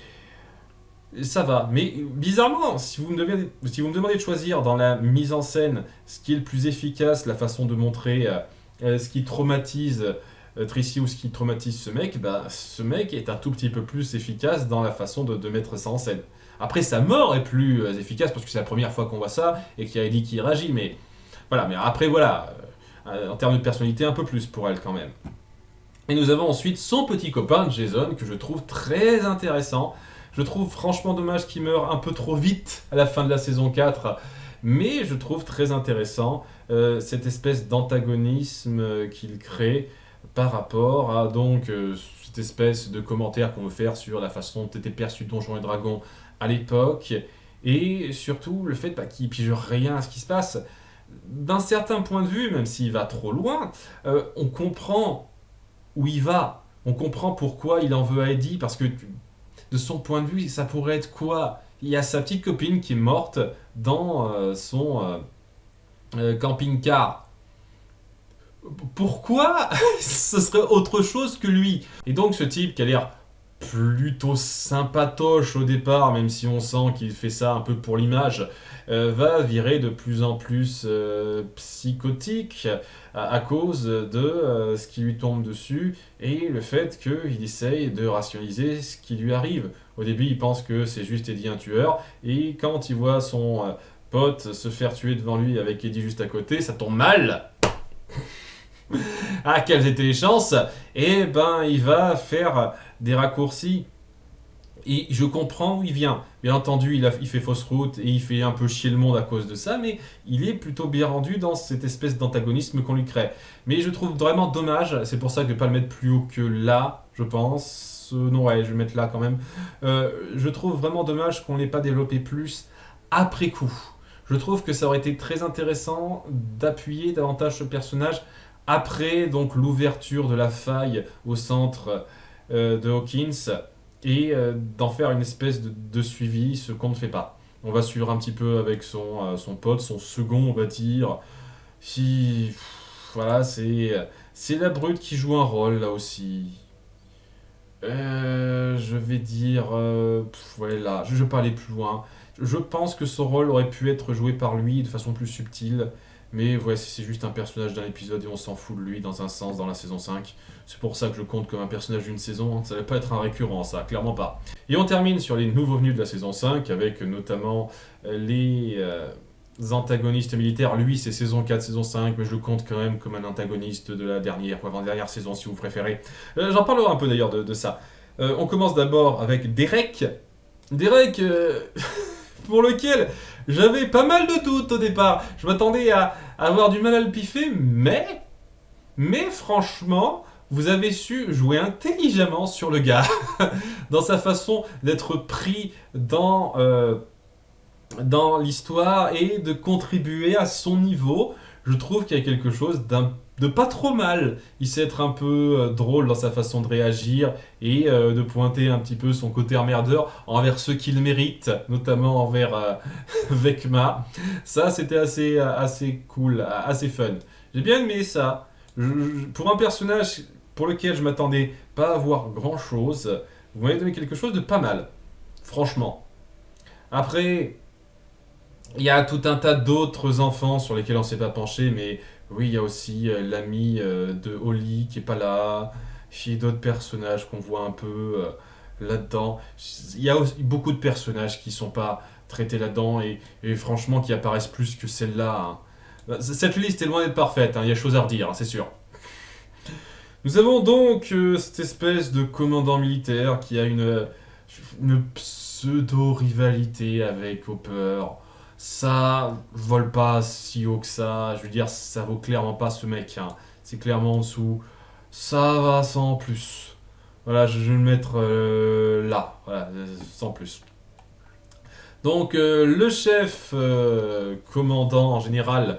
ça va. Mais bizarrement, si vous me demandez de choisir dans la mise en scène ce qui est le plus efficace, la façon de montrer ce qui traumatise Tracy ou ce qui traumatise ce mec, bah, ce mec est un tout petit peu plus efficace dans la façon de mettre ça en scène. Après, sa mort est plus efficace parce que c'est la première fois qu'on voit ça et qu'il y a Ellie qui réagit, mais voilà. Mais après, voilà, en termes de personnalité, un peu plus pour elle quand même. Et nous avons ensuite son petit copain Jason que je trouve très intéressant. Je trouve franchement dommage qu'il meure un peu trop vite à la fin de la saison 4, mais je trouve très intéressant cette espèce d'antagonisme qu'il crée par rapport à donc cette espèce de commentaire qu'on veut faire sur la façon dont était perçu Donjons et Dragons à l'époque, et surtout le fait qu'il pige rien à ce qui se passe. D'un certain point de vue, même s'il va trop loin, on comprend où il va. On comprend pourquoi il en veut à Eddie, parce que de son point de vue, ça pourrait être quoi? Il y a sa petite copine qui est morte dans son camping-car. Pourquoi ce serait autre chose que lui? Et donc ce type qui a l'air plutôt sympatoche au départ, même si on sent qu'il fait ça un peu pour l'image, va virer de plus en plus psychotique à cause de ce qui lui tombe dessus et le fait qu'il essaye de rationaliser ce qui lui arrive. Au début, il pense que c'est juste Eddie un tueur, et quand il voit son pote se faire tuer devant lui avec Eddie juste à côté, ça tombe mal. Ah, quelles étaient les chances? Et ben, il va faire des raccourcis. Et je comprends où il vient. Bien entendu, il fait fausse route et il fait un peu chier le monde à cause de ça, mais il est plutôt bien rendu dans cette espèce d'antagonisme qu'on lui crée. Mais je trouve vraiment dommage, c'est pour ça que je ne vais pas le mettre plus haut que là, je pense. Non, ouais, je vais le mettre là quand même. Je trouve vraiment dommage qu'on ne l'ait pas développé plus après coup. Je trouve que ça aurait été très intéressant d'appuyer davantage ce personnage après donc l'ouverture de la faille au centre de Hawkins et d'en faire une espèce de suivi, ce qu'on ne fait pas. On va suivre un petit peu avec son pote, son second, on va dire. Si, voilà, c'est la brute qui joue un rôle là aussi. Je vais dire, voilà, je vais pas aller plus loin. Je pense que son rôle aurait pu être joué par lui de façon plus subtile. Mais ouais, c'est juste un personnage d'un épisode et on s'en fout de lui dans un sens dans la saison 5. C'est pour ça que je compte comme un personnage d'une saison, hein. Ça va pas être un récurrent, ça, clairement pas. Et on termine sur les nouveaux venus de la saison 5 avec notamment les antagonistes militaires. Lui, c'est saison 4, saison 5, mais je le compte quand même comme un antagoniste de la dernière ou avant-dernière saison si vous préférez. J'en parlerai un peu d'ailleurs de ça. On commence d'abord avec Derek. Derek, pour lequel j'avais pas mal de doutes au départ. Je m'attendais à avoir du mal à le piffer, mais franchement, vous avez su jouer intelligemment sur le gars, dans sa façon d'être pris dans l'histoire et de contribuer à son niveau. Je trouve qu'il y a quelque chose de pas trop mal. Il sait être un peu drôle dans sa façon de réagir et de pointer un petit peu son côté emmerdeur envers ceux qui le méritent, notamment envers Vecma. Ça, c'était assez cool, assez fun. J'ai bien aimé ça. Pour un personnage pour lequel je m'attendais pas à voir grand chose, vous m'avez donné quelque chose de pas mal. Franchement. Après, il y a tout un tas d'autres enfants sur lesquels on ne s'est pas penché, mais oui, il y a aussi l'ami de Holly qui est pas là. Il y a d'autres personnages qu'on voit un peu là-dedans. Il y a aussi beaucoup de personnages qui sont pas traités là-dedans et franchement qui apparaissent plus que celle-là, hein. Cette liste est loin d'être parfaite, hein, il y a chose à redire, hein, c'est sûr. Nous avons donc cette espèce de commandant militaire qui a une pseudo-rivalité avec Hopper. Ça vole pas si haut que ça. Je veux dire, ça vaut clairement pas ce mec, hein. C'est clairement en dessous. Ça va sans plus. Voilà, je vais le mettre là. Voilà, sans plus. Donc, le chef commandant en général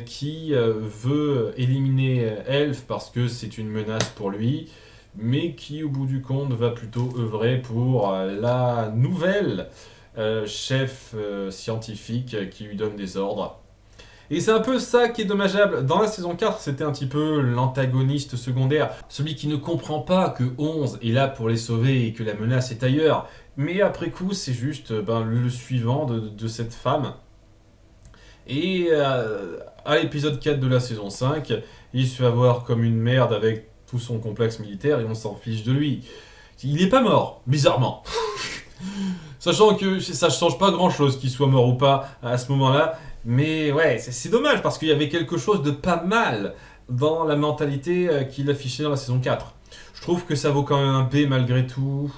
qui veut éliminer Elf parce que c'est une menace pour lui. mais qui au bout du compte va plutôt œuvrer pour la nouvelle chef scientifique qui lui donne des ordres. Et c'est un peu ça qui est dommageable. Dans la saison 4, c'était un petit peu l'antagoniste secondaire, celui qui ne comprend pas que 11 est là pour les sauver et que la menace est ailleurs. Mais après coup, c'est juste le suivant de cette femme. Et à l'épisode 4 de la saison 5, il se fait avoir comme une merde avec tout son complexe militaire et on s'en fiche de lui. Il n'est pas mort, bizarrement. Sachant que ça ne change pas grand chose qu'il soit mort ou pas à ce moment-là. Mais ouais, c'est dommage parce qu'il y avait quelque chose de pas mal dans la mentalité qu'il affichait dans la saison 4. Je trouve que ça vaut quand même un B malgré tout.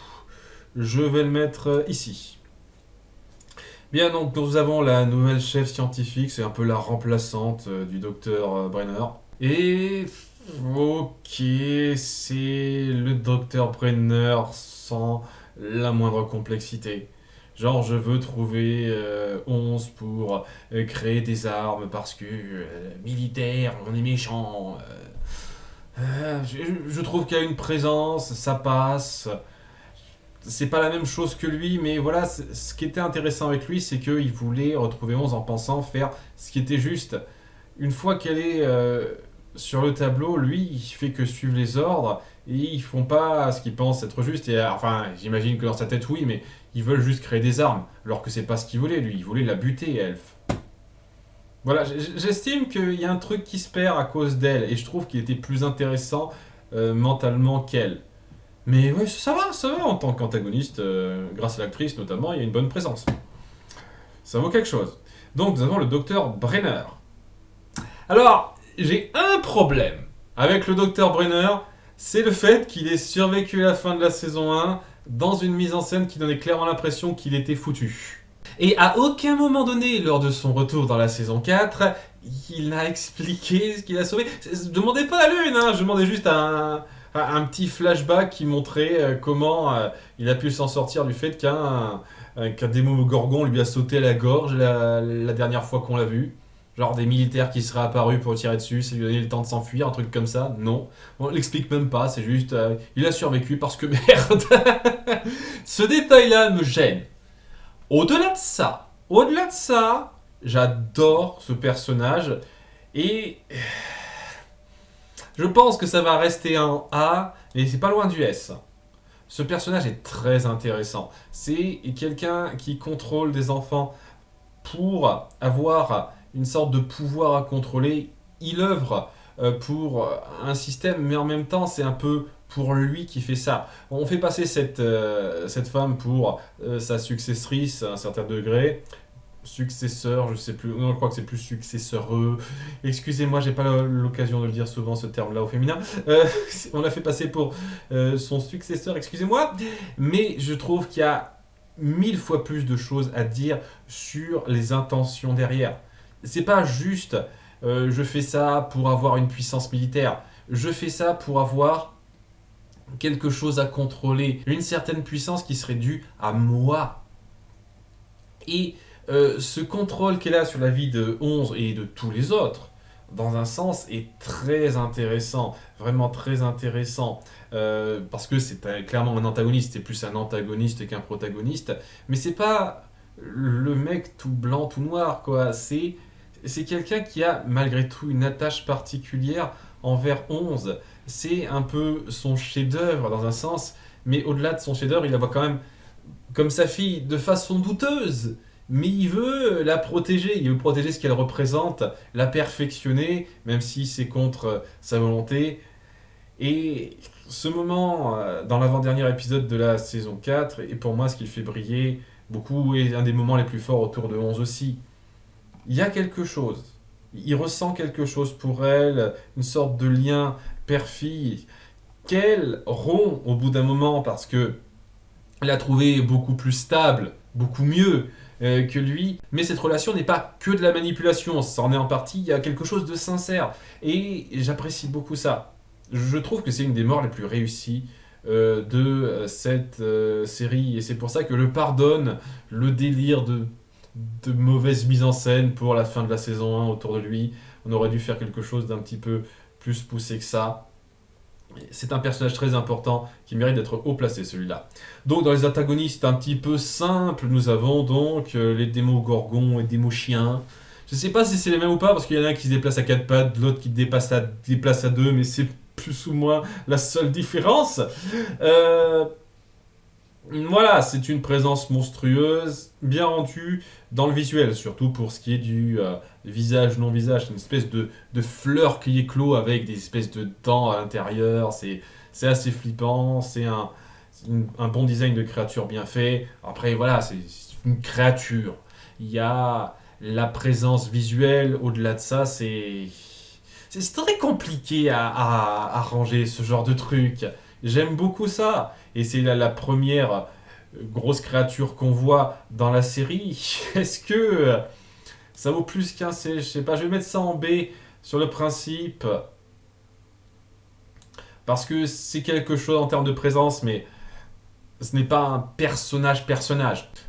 Je vais le mettre ici. Bien, donc nous avons la nouvelle chef scientifique, c'est un peu la remplaçante du docteur Brenner. Et ok, c'est le docteur Brenner sans la moindre complexité. Genre, je veux trouver 11 pour créer des armes parce que militaire, on est méchant. Je trouve qu'il y a une présence, ça passe. C'est pas la même chose que lui, mais voilà, ce qui était intéressant avec lui, c'est qu'il voulait retrouver 11 en pensant faire ce qui était juste. Une fois qu'elle est sur le tableau, lui, il fait que suivre les ordres et ils font pas ce qu'ils pensent être juste. Et enfin, j'imagine que dans sa tête, oui, mais ils veulent juste créer des armes, alors que c'est pas ce qu'il voulait, lui. Il voulait la buter, Elf. Voilà, j'estime qu'il y a un truc qui se perd à cause d'elle, et je trouve qu'il était plus intéressant mentalement qu'elle. Mais ouais, ça va en tant qu'antagoniste, grâce à l'actrice notamment, il y a une bonne présence. Ça vaut quelque chose. Donc nous avons le docteur Brenner. Alors, j'ai un problème avec le docteur Brenner, c'est le fait qu'il ait survécu à la fin de la saison 1 dans une mise en scène qui donnait clairement l'impression qu'il était foutu. Et à aucun moment donné, lors de son retour dans la saison 4, il n'a expliqué ce qu'il a sauvé. Je demandais pas la lune, hein, je demandais juste un petit flashback qui montrait comment il a pu s'en sortir du fait qu'un démogorgon lui a sauté à la gorge la dernière fois qu'on l'a vu. Genre des militaires qui seraient apparus pour tirer dessus, ça lui a donné le temps de s'enfuir, un truc comme ça. Non, on l'explique même pas, c'est juste il a survécu parce que merde. Ce détail-là me gêne. Au-delà de ça, j'adore ce personnage et je pense que ça va rester un A, mais c'est pas loin du S. Ce personnage est très intéressant. C'est quelqu'un qui contrôle des enfants pour avoir une sorte de pouvoir à contrôler. Il œuvre pour un système, mais en même temps, c'est un peu pour lui qui fait ça. On fait passer cette femme pour sa successrice à un certain degré. Successeur, je sais plus, non, je crois que c'est plus successeureux. Excusez-moi, j'ai pas l'occasion de le dire souvent ce terme-là au féminin. On l'a fait passer pour son successeur, excusez-moi. Mais je trouve qu'il y a 1000 fois plus de choses à dire sur les intentions derrière. C'est pas juste je fais ça pour avoir une puissance militaire. Je fais ça pour avoir quelque chose à contrôler, une certaine puissance qui serait due à moi. Et ce contrôle qu'elle a sur la vie de 11 et de tous les autres, dans un sens, est très intéressant, vraiment très intéressant, parce que c'est clairement un antagoniste, c'est plus un antagoniste qu'un protagoniste, mais c'est pas le mec tout blanc, tout noir, quoi, c'est quelqu'un qui a malgré tout une attache particulière envers 11. C'est un peu son chef-d'œuvre dans un sens, mais au-delà de son chef-d'œuvre, il la voit quand même comme sa fille de façon douteuse. Mais il veut la protéger, il veut protéger ce qu'elle représente, la perfectionner, même si c'est contre sa volonté. Et ce moment, dans l'avant-dernier épisode de la saison 4, est pour moi ce qui le fait briller beaucoup, et un des moments les plus forts autour de 11 aussi. Il y a quelque chose. Il ressent quelque chose pour elle, une sorte de lien père-fille, qu'elle rompt au bout d'un moment parce que l'a trouvé beaucoup plus stable, beaucoup mieux que lui. Mais cette relation n'est pas que de la manipulation, ça en est en partie, il y a quelque chose de sincère. Et j'apprécie beaucoup ça. Je trouve que c'est une des morts les plus réussies de cette série. Et c'est pour ça que je pardonne le délire de mauvaise mise en scène pour la fin de la saison 1 autour de lui. On aurait dû faire quelque chose d'un petit peu plus poussé que ça. C'est un personnage très important qui mérite d'être haut placé, celui-là. Donc, dans les antagonistes un petit peu simples, nous avons donc les démos-gorgons et démos-chiens. Je sais pas si c'est les mêmes ou pas, parce qu'il y en a un qui se déplace à 4 pattes, l'autre qui déplace à 2, mais c'est plus ou moins la seule différence. Euh, voilà, c'est une présence monstrueuse, bien rendue dans le visuel, surtout pour ce qui est du visage, non-visage. C'est une espèce de fleur qui éclot avec des espèces de dents à l'intérieur. C'est assez flippant, un bon design de créature bien fait. Après, voilà, c'est une créature. Il y a la présence visuelle, au-delà de ça, c'est très compliqué à ranger ce genre de truc. J'aime beaucoup ça. Et c'est la première grosse créature qu'on voit dans la série. Est-ce que ça vaut plus qu'un C? Je sais pas, je vais mettre ça en B sur le principe. Parce que c'est quelque chose en termes de présence, mais ce n'est pas un personnage.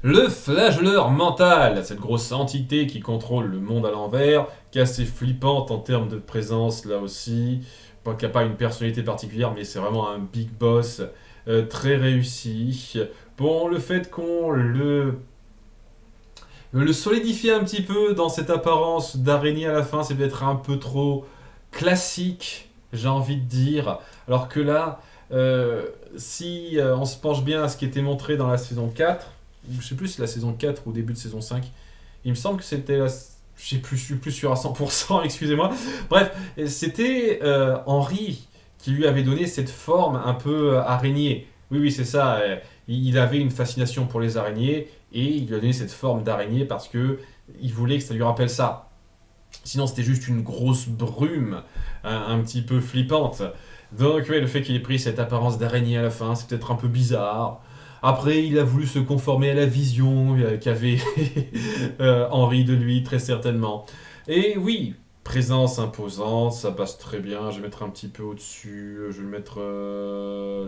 Le flagelleur mental, cette grosse entité qui contrôle le monde à l'envers, qui est assez flippante en termes de présence là aussi, qui n'a pas une personnalité particulière, mais c'est vraiment un big boss très réussi. Bon, le fait qu'on le solidifie un petit peu dans cette apparence d'araignée à la fin, c'est peut-être un peu trop classique, j'ai envie de dire. Alors que là, si on se penche bien à ce qui était montré dans la saison 4, je sais plus si c'est la saison 4 ou début de saison 5, il me semble que c'était la... je suis plus sûr à 100%, excusez-moi. Bref, c'était Henry qui lui avait donné cette forme un peu araignée. Oui, oui, c'est ça. Il avait une fascination pour les araignées et il lui a donné cette forme d'araignée parce que il voulait que ça lui rappelle ça. Sinon, c'était juste une grosse brume, un petit peu flippante. Donc, ouais, le fait qu'il ait pris cette apparence d'araignée à la fin, c'est peut-être un peu bizarre. Après, il a voulu se conformer à la vision qu'avait Henri de lui, très certainement. Et oui, présence imposante, ça passe très bien. Je vais mettre un petit peu au-dessus. Je vais le mettre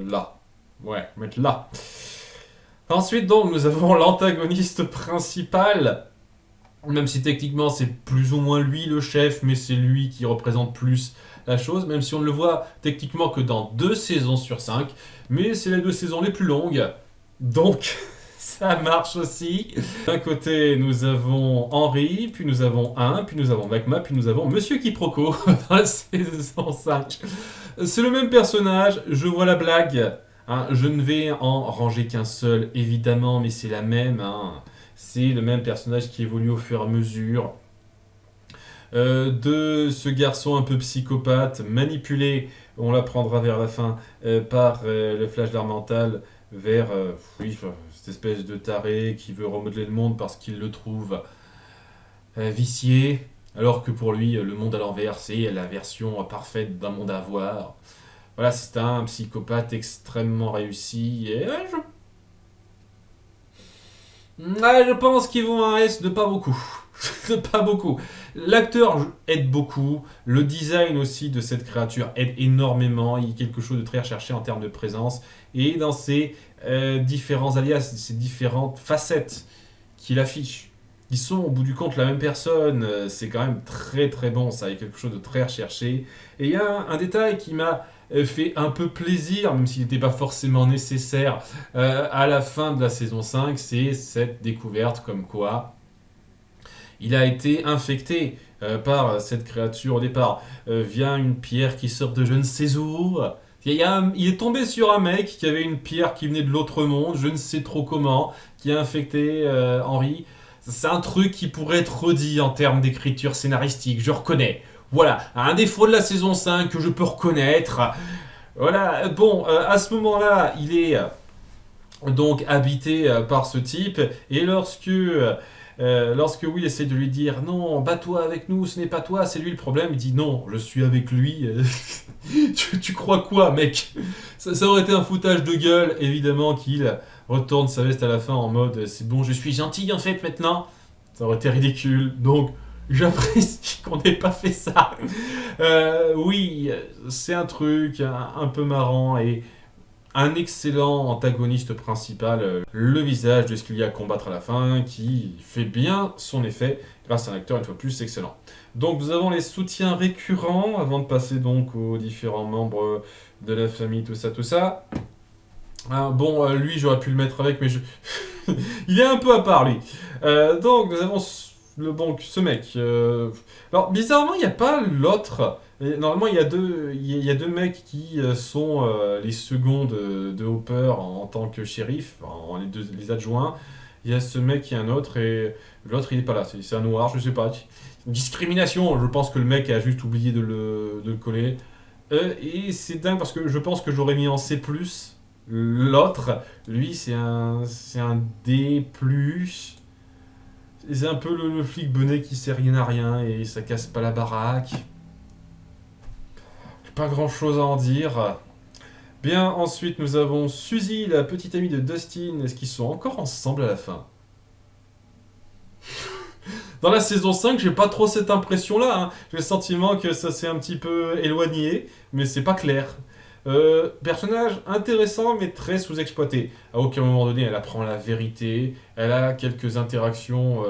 là. Ouais, mettre là. Ensuite, donc, nous avons l'antagoniste principal. Même si techniquement c'est plus ou moins lui le chef, mais c'est lui qui représente plus la chose, même si on ne le voit techniquement que dans 2 saisons sur 5, mais c'est les 2 saisons les plus longues, donc ça marche aussi. D'un côté nous avons Henry, puis nous avons puis nous avons Magma, puis nous avons Monsieur Quiproquo dans la saison 5. C'est le même personnage, je vois la blague, hein, je ne vais en ranger qu'un seul évidemment, mais c'est la même, hein. C'est le même personnage qui évolue au fur et à mesure de ce garçon un peu psychopathe, manipulé, on l'apprendra vers la fin, par le flash d'art mental, vers oui, cette espèce de taré qui veut remodeler le monde parce qu'il le trouve vicié, alors que pour lui, le monde à l'envers, c'est la version parfaite d'un monde à voir. Voilà, c'est un psychopathe extrêmement réussi, et je pense qu'ils vont un S de pas beaucoup. De pas beaucoup. L'acteur aide beaucoup. Le design aussi de cette créature aide énormément. Il y a quelque chose de très recherché en termes de présence. Et dans ses différents alias, ses différentes facettes qu'il affiche, qui sont au bout du compte la même personne, c'est quand même très très bon. Ça, il y a quelque chose de très recherché. Et il y a un détail qui m'a fait un peu plaisir, même s'il n'était pas forcément nécessaire à la fin de la saison 5, c'est cette découverte comme quoi il a été infecté par cette créature au départ via une pierre qui sort de je ne sais où. Il est tombé sur un mec qui avait une pierre qui venait de l'autre monde, je ne sais trop comment, qui a infecté Henry. C'est un truc qui pourrait être redit en termes d'écriture scénaristique, je reconnais. Voilà, un défaut de la saison 5 que je peux reconnaître. Voilà, bon, à ce moment-là, il est donc habité par ce type, et lorsque Will essaie de lui dire non, bats-toi avec nous, ce n'est pas toi, c'est lui le problème, il dit non, je suis avec lui. tu crois quoi, mec? Ça aurait été un foutage de gueule, évidemment, qu'il retourne sa veste à la fin en mode c'est bon, je suis gentil en fait maintenant. Ça aurait été ridicule, donc j'apprécie qu'on n'ait pas fait ça. Oui, c'est un truc un peu marrant et un excellent antagoniste principal, le visage de ce qu'il y a à combattre à la fin, qui fait bien son effet. grâce à un acteur une fois plus excellent. Donc nous avons les soutiens récurrents, avant de passer donc aux différents membres de la famille, tout ça, tout ça. Lui j'aurais pu le mettre avec, mais il est un peu à part lui. Donc nous avons ce mec. Alors bizarrement il n'y a pas l'autre. Et normalement, il y a deux mecs qui sont les seconds de Hopper en tant que shérif, les adjoints. Il y a ce mec qui est un autre et l'autre il est pas là. C'est un noir, je sais pas. Discrimination, je pense que le mec a juste oublié de le coller. Et c'est dingue parce que je pense que j'aurais mis en C+. L'autre, lui, c'est un D+. C'est un peu le flic benet qui sert rien à rien et ça casse pas la baraque. Pas grand chose à en dire. Bien, ensuite nous avons Suzy, la petite amie de Dustin. Est-ce qu'ils sont encore ensemble à la fin? Dans la saison 5, j'ai pas trop cette impression-là. Hein. J'ai le sentiment que ça s'est un petit peu éloigné, mais c'est pas clair. Personnage intéressant, mais très sous-exploité. À aucun moment donné, elle apprend la vérité. Elle a quelques interactions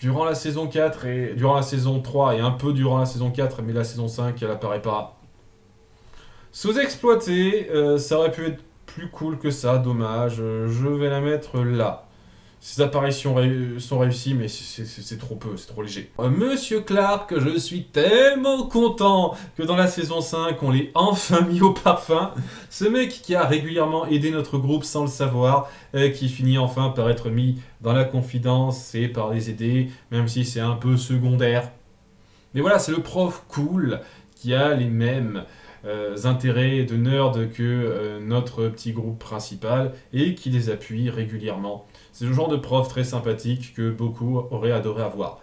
durant la saison 4 et durant la saison 3 et un peu durant la saison 4, mais la saison 5, elle apparaît pas. Sous-exploité, ça aurait pu être plus cool que ça, dommage. Je vais la mettre là. Ses apparitions sont réussies, mais c'est trop peu, c'est trop léger. Monsieur Clark, je suis tellement content que dans la saison 5, on l'ait enfin mis au parfum. Ce mec qui a régulièrement aidé notre groupe sans le savoir, qui finit enfin par être mis dans la confidence et par les aider, même si c'est un peu secondaire. Mais voilà, c'est le prof cool qui a les mêmes intérêts de nerd que notre petit groupe principal et qui les appuie régulièrement. C'est le genre de prof très sympathique que beaucoup auraient adoré avoir.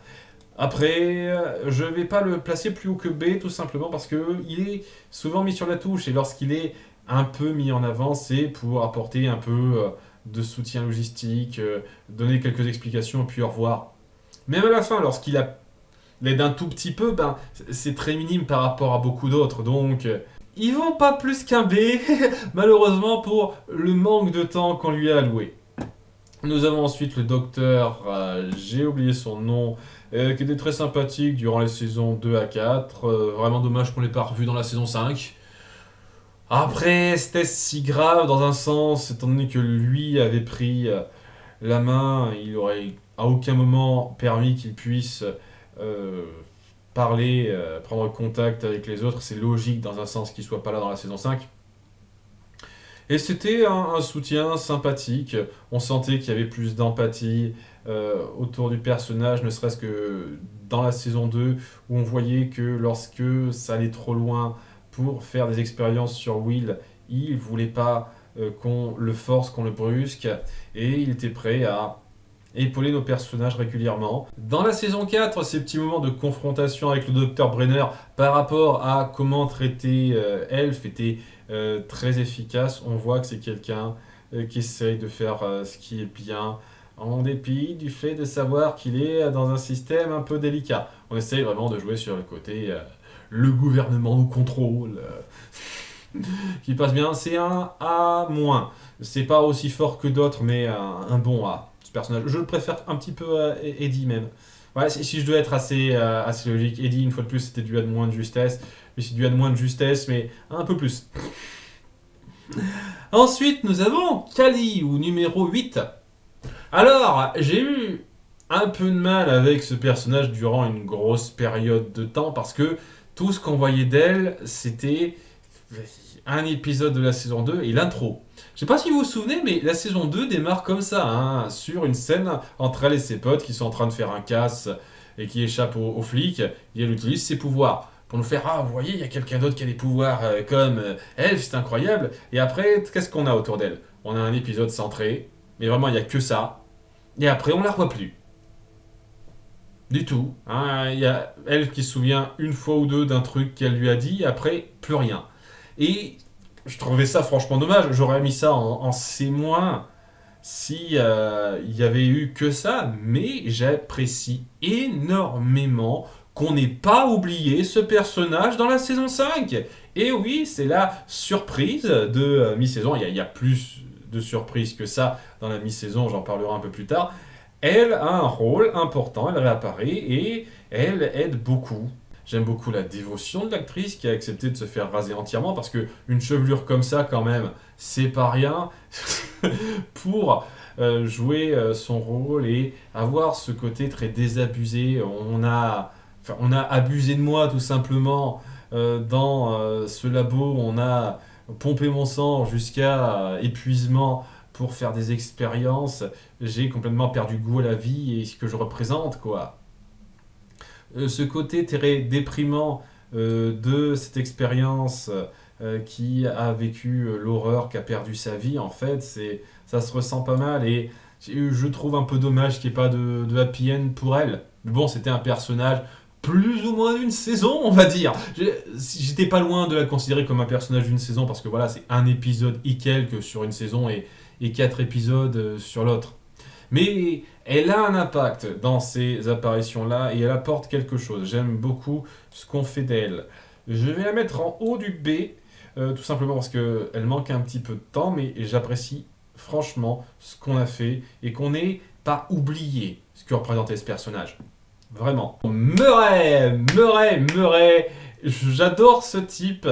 Après, je vais pas le placer plus haut que B, tout simplement parce qu'il est souvent mis sur la touche et lorsqu'il est un peu mis en avant, c'est pour apporter un peu de soutien logistique, donner quelques explications et puis au revoir. Même à la fin, lorsqu'il l'aide un tout petit peu, c'est très minime par rapport à beaucoup d'autres. Donc, ils vont pas plus qu'un B, malheureusement pour le manque de temps qu'on lui a alloué. Nous avons ensuite le docteur, j'ai oublié son nom, qui était très sympathique durant les saisons 2 à 4. Vraiment dommage qu'on l'ait pas revu dans la saison 5. Après, c'était si grave dans un sens, étant donné que lui avait pris la main, il aurait à aucun moment permis qu'il puisse parler, prendre contact avec les autres. C'est logique dans un sens qu'il soit pas là dans la saison 5. Et c'était un soutien sympathique. On sentait qu'il y avait plus d'empathie autour du personnage, ne serait-ce que dans la saison 2, où on voyait que lorsque ça allait trop loin pour faire des expériences sur Will, il voulait pas qu'on le force, qu'on le brusque, et il était prêt à épauler nos personnages régulièrement. Dans la saison 4, ces petits moments de confrontation avec le docteur Brenner par rapport à comment traiter Elf étaient très efficaces. On voit que c'est quelqu'un qui essaye de faire ce qui est bien, en dépit du fait de savoir qu'il est dans un système un peu délicat. On essaye vraiment de jouer sur le côté le gouvernement nous contrôle, qui passe bien. C'est un A-. C'est pas aussi fort que d'autres, mais un bon A. Personnage. Je le préfère un petit peu à Eddie même. Ouais, si je dois être assez logique, Eddie, une fois de plus, c'était du A de moins de justesse. Mais c'est du A de moins de justesse, mais un peu plus. Ensuite, nous avons Kali, ou numéro 8. Alors, j'ai eu un peu de mal avec ce personnage durant une grosse période de temps, parce que tout ce qu'on voyait d'elle, c'était un épisode de la saison 2 et l'intro. Je sais pas si vous vous souvenez, mais la saison 2 démarre comme ça, hein, sur une scène entre elle et ses potes qui sont en train de faire un casse et qui échappent aux flics, et elle utilise ses pouvoirs pour nous faire « Ah, vous voyez, il y a quelqu'un d'autre qui a des pouvoirs comme Elf, c'est incroyable !» Et après, qu'est-ce qu'on a autour d'elle? On a un épisode centré, mais vraiment, il n'y a que ça. Et après, on la revoit plus. Du tout. Hein. Il y a Elf qui se souvient une fois ou deux d'un truc qu'elle lui a dit, après, plus rien. Et je trouvais ça franchement dommage. J'aurais mis ça en C- si il y avait eu que ça. Mais j'apprécie énormément qu'on n'ait pas oublié ce personnage dans la saison 5. Et oui, c'est la surprise de mi-saison. Il y a plus de surprises que ça dans la mi-saison, j'en parlerai un peu plus tard. elle a un rôle important, elle réapparaît et elle aide beaucoup. J'aime beaucoup la dévotion de l'actrice qui a accepté de se faire raser entièrement parce que une chevelure comme ça, quand même, c'est pas rien pour jouer son rôle et avoir ce côté très désabusé. On a abusé de moi tout simplement dans ce labo. On a pompé mon sang jusqu'à épuisement pour faire des expériences. J'ai complètement perdu goût à la vie et ce que je représente, quoi. Ce côté très déprimant de cette expérience qui a vécu l'horreur, qui a perdu sa vie, en fait, ça se ressent pas mal et je trouve un peu dommage qu'il n'y ait pas de happy end pour elle. Bon, c'était un personnage plus ou moins d'une saison, on va dire. J'étais pas loin de la considérer comme un personnage d'une saison parce que voilà, c'est un épisode et quelques sur une saison et 4 épisodes sur l'autre. Mais elle a un impact dans ces apparitions-là et elle apporte quelque chose. J'aime beaucoup ce qu'on fait d'elle. Je vais la mettre en haut du B, tout simplement parce qu'elle manque un petit peu de temps, mais j'apprécie franchement ce qu'on a fait et qu'on n'ait pas oublié ce que représentait ce personnage. Vraiment. Murray, j'adore ce type.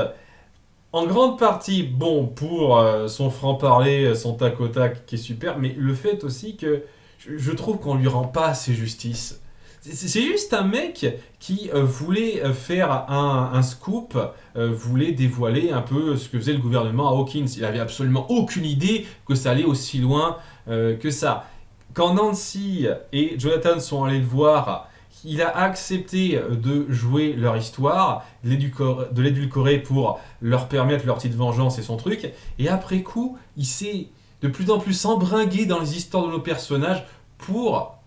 En grande partie, bon, pour son franc-parler, son tac au tac qui est super, mais le fait aussi que je trouve qu'on lui rend pas assez justice. C'est juste un mec qui voulait faire un scoop, voulait dévoiler un peu ce que faisait le gouvernement à Hawkins. Il avait absolument aucune idée que ça allait aussi loin que ça. Quand Nancy et Jonathan sont allés le voir, il a accepté de jouer leur histoire, de l'édulcorer pour leur permettre leur petite vengeance et son truc. Et après coup, il s'est de plus en plus embringué dans les histoires de nos personnages pour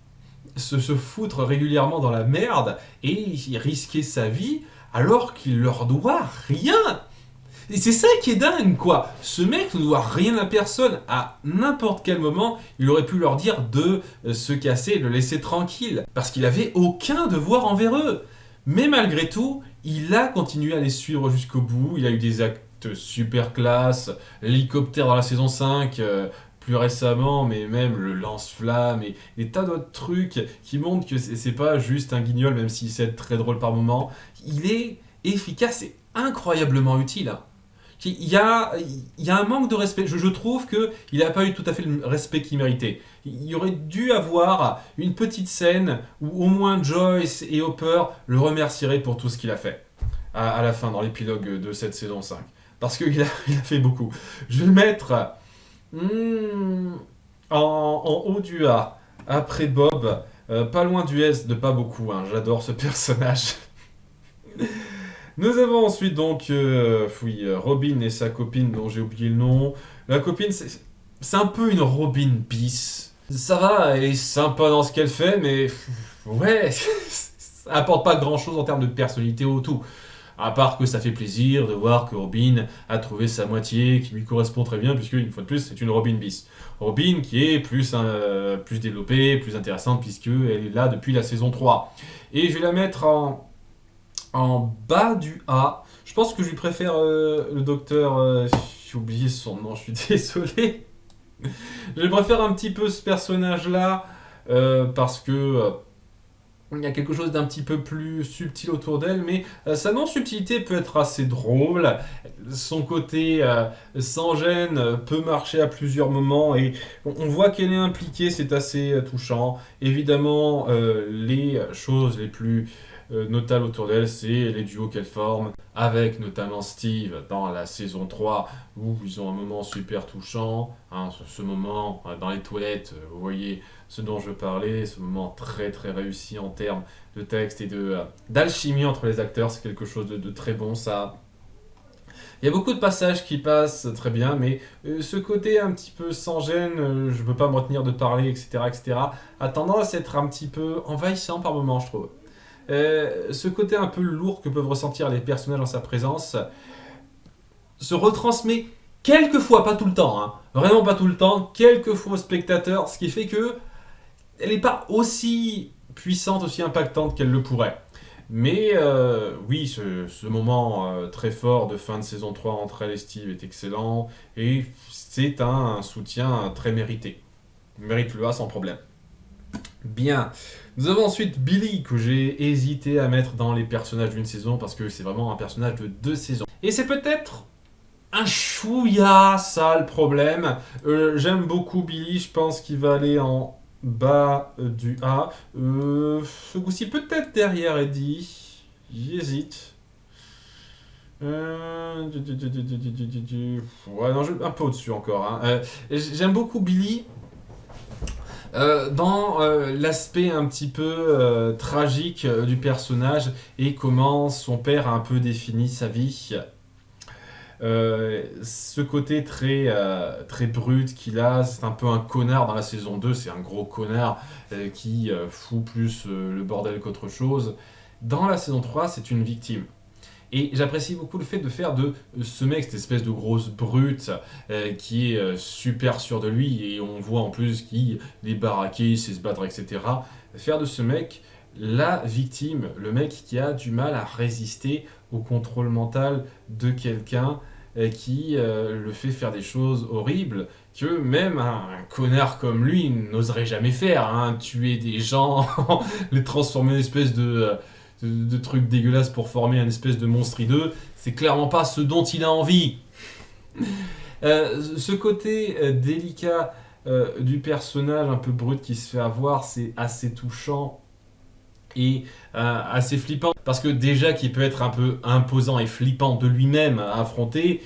se foutre régulièrement dans la merde et risquer sa vie alors qu'il leur doit rien. Et c'est ça qui est dingue, quoi. Ce mec ne doit rien à personne. À n'importe quel moment, il aurait pu leur dire de se casser et de le laisser tranquille. Parce qu'il avait aucun devoir envers eux. Mais malgré tout, il a continué à les suivre jusqu'au bout. Il a eu des actes super classe. L'hélicoptère dans la saison 5, plus récemment, mais même le lance-flamme et des tas d'autres trucs qui montrent que c'est pas juste un guignol, même s'il sait être très drôle par moment. Il est efficace et incroyablement utile, hein. Il y a un manque de respect. Je trouve qu'il n'a pas eu tout à fait le respect qu'il méritait. Il y aurait dû avoir une petite scène où au moins Joyce et Hopper le remercieraient pour tout ce qu'il a fait à la fin, dans l'épilogue de cette saison 5. Parce qu'il il a fait beaucoup. Je vais le mettre en haut du A, après Bob, pas loin du S de pas beaucoup. Hein. J'adore ce personnage. Nous avons ensuite donc Robin et sa copine dont j'ai oublié le nom. La copine, c'est un peu une Robin bis. Ça va, elle est sympa dans ce qu'elle fait, mais ouais, ça apporte pas grand chose en termes de personnalité au tout. À part que ça fait plaisir de voir que Robin a trouvé sa moitié qui lui correspond très bien, puisque une fois de plus, c'est une Robin bis. Robin qui est plus développée, plus intéressante, puisqu'elle est là depuis la saison 3. Et je vais la mettre en bas du A. Je pense que je lui préfère le docteur. J'ai oublié son nom, je suis désolé. Je préfère un petit peu ce personnage-là parce que il y a quelque chose d'un petit peu plus subtil autour d'elle, mais sa non-subtilité peut être assez drôle. Son côté sans gêne peut marcher à plusieurs moments et on voit qu'elle est impliquée, c'est assez touchant. Évidemment, les choses les plus notables autour d'elle, c'est les duos qu'elle forme avec notamment Steve dans la saison 3 où ils ont un moment super touchant. Hein, ce moment dans les toilettes, vous voyez ce dont je parlais, ce moment très très réussi en termes de texte et d'alchimie entre les acteurs, c'est quelque chose de très bon ça. Il y a beaucoup de passages qui passent très bien, mais ce côté un petit peu sans gêne, je ne peux pas me retenir de parler, etc., a tendance à être un petit peu envahissant par moments, je trouve. Ce côté un peu lourd que peuvent ressentir les personnages en sa présence se retransmet quelquefois, pas tout le temps, hein, vraiment pas tout le temps, quelquefois au spectateur, ce qui fait que elle n'est pas aussi puissante, aussi impactante qu'elle le pourrait. Mais oui, ce moment très fort de fin de saison 3 entre elle et Steve est excellent et c'est un soutien très mérité. Il mérite le A sans problème. Bien. Nous avons ensuite Billy, que j'ai hésité à mettre dans les personnages d'une saison, parce que c'est vraiment un personnage de 2 saisons. Et c'est peut-être un chouïa, ça le problème. J'aime beaucoup Billy, je pense qu'il va aller en bas du A. Ce coup-ci, peut-être derrière Eddie. J'hésite. Ouais, non, un peu au-dessus encore, hein. J'aime beaucoup Billy. Dans l'aspect un petit peu tragique du personnage et comment son père a un peu défini sa vie. Ce côté très brut qu'il a, c'est un peu un connard dans la saison 2, c'est un gros connard qui fout plus le bordel qu'autre chose. Dans la saison 3, c'est une victime. Et j'apprécie beaucoup le fait de faire de ce mec, cette espèce de grosse brute qui est super sûr de lui, et on voit en plus qu'il est baraqué, il sait se battre, etc. Faire de ce mec la victime, le mec qui a du mal à résister au contrôle mental de quelqu'un qui le fait faire des choses horribles que même un connard comme lui n'oserait jamais faire, hein. Tuer des gens, les transformer en espèce de trucs dégueulasses pour former un espèce de monstre hideux, c'est clairement pas ce dont il a envie. Ce côté délicat du personnage un peu brut qui se fait avoir, c'est assez touchant et assez flippant. Parce que déjà qu'il peut être un peu imposant et flippant de lui-même à affronter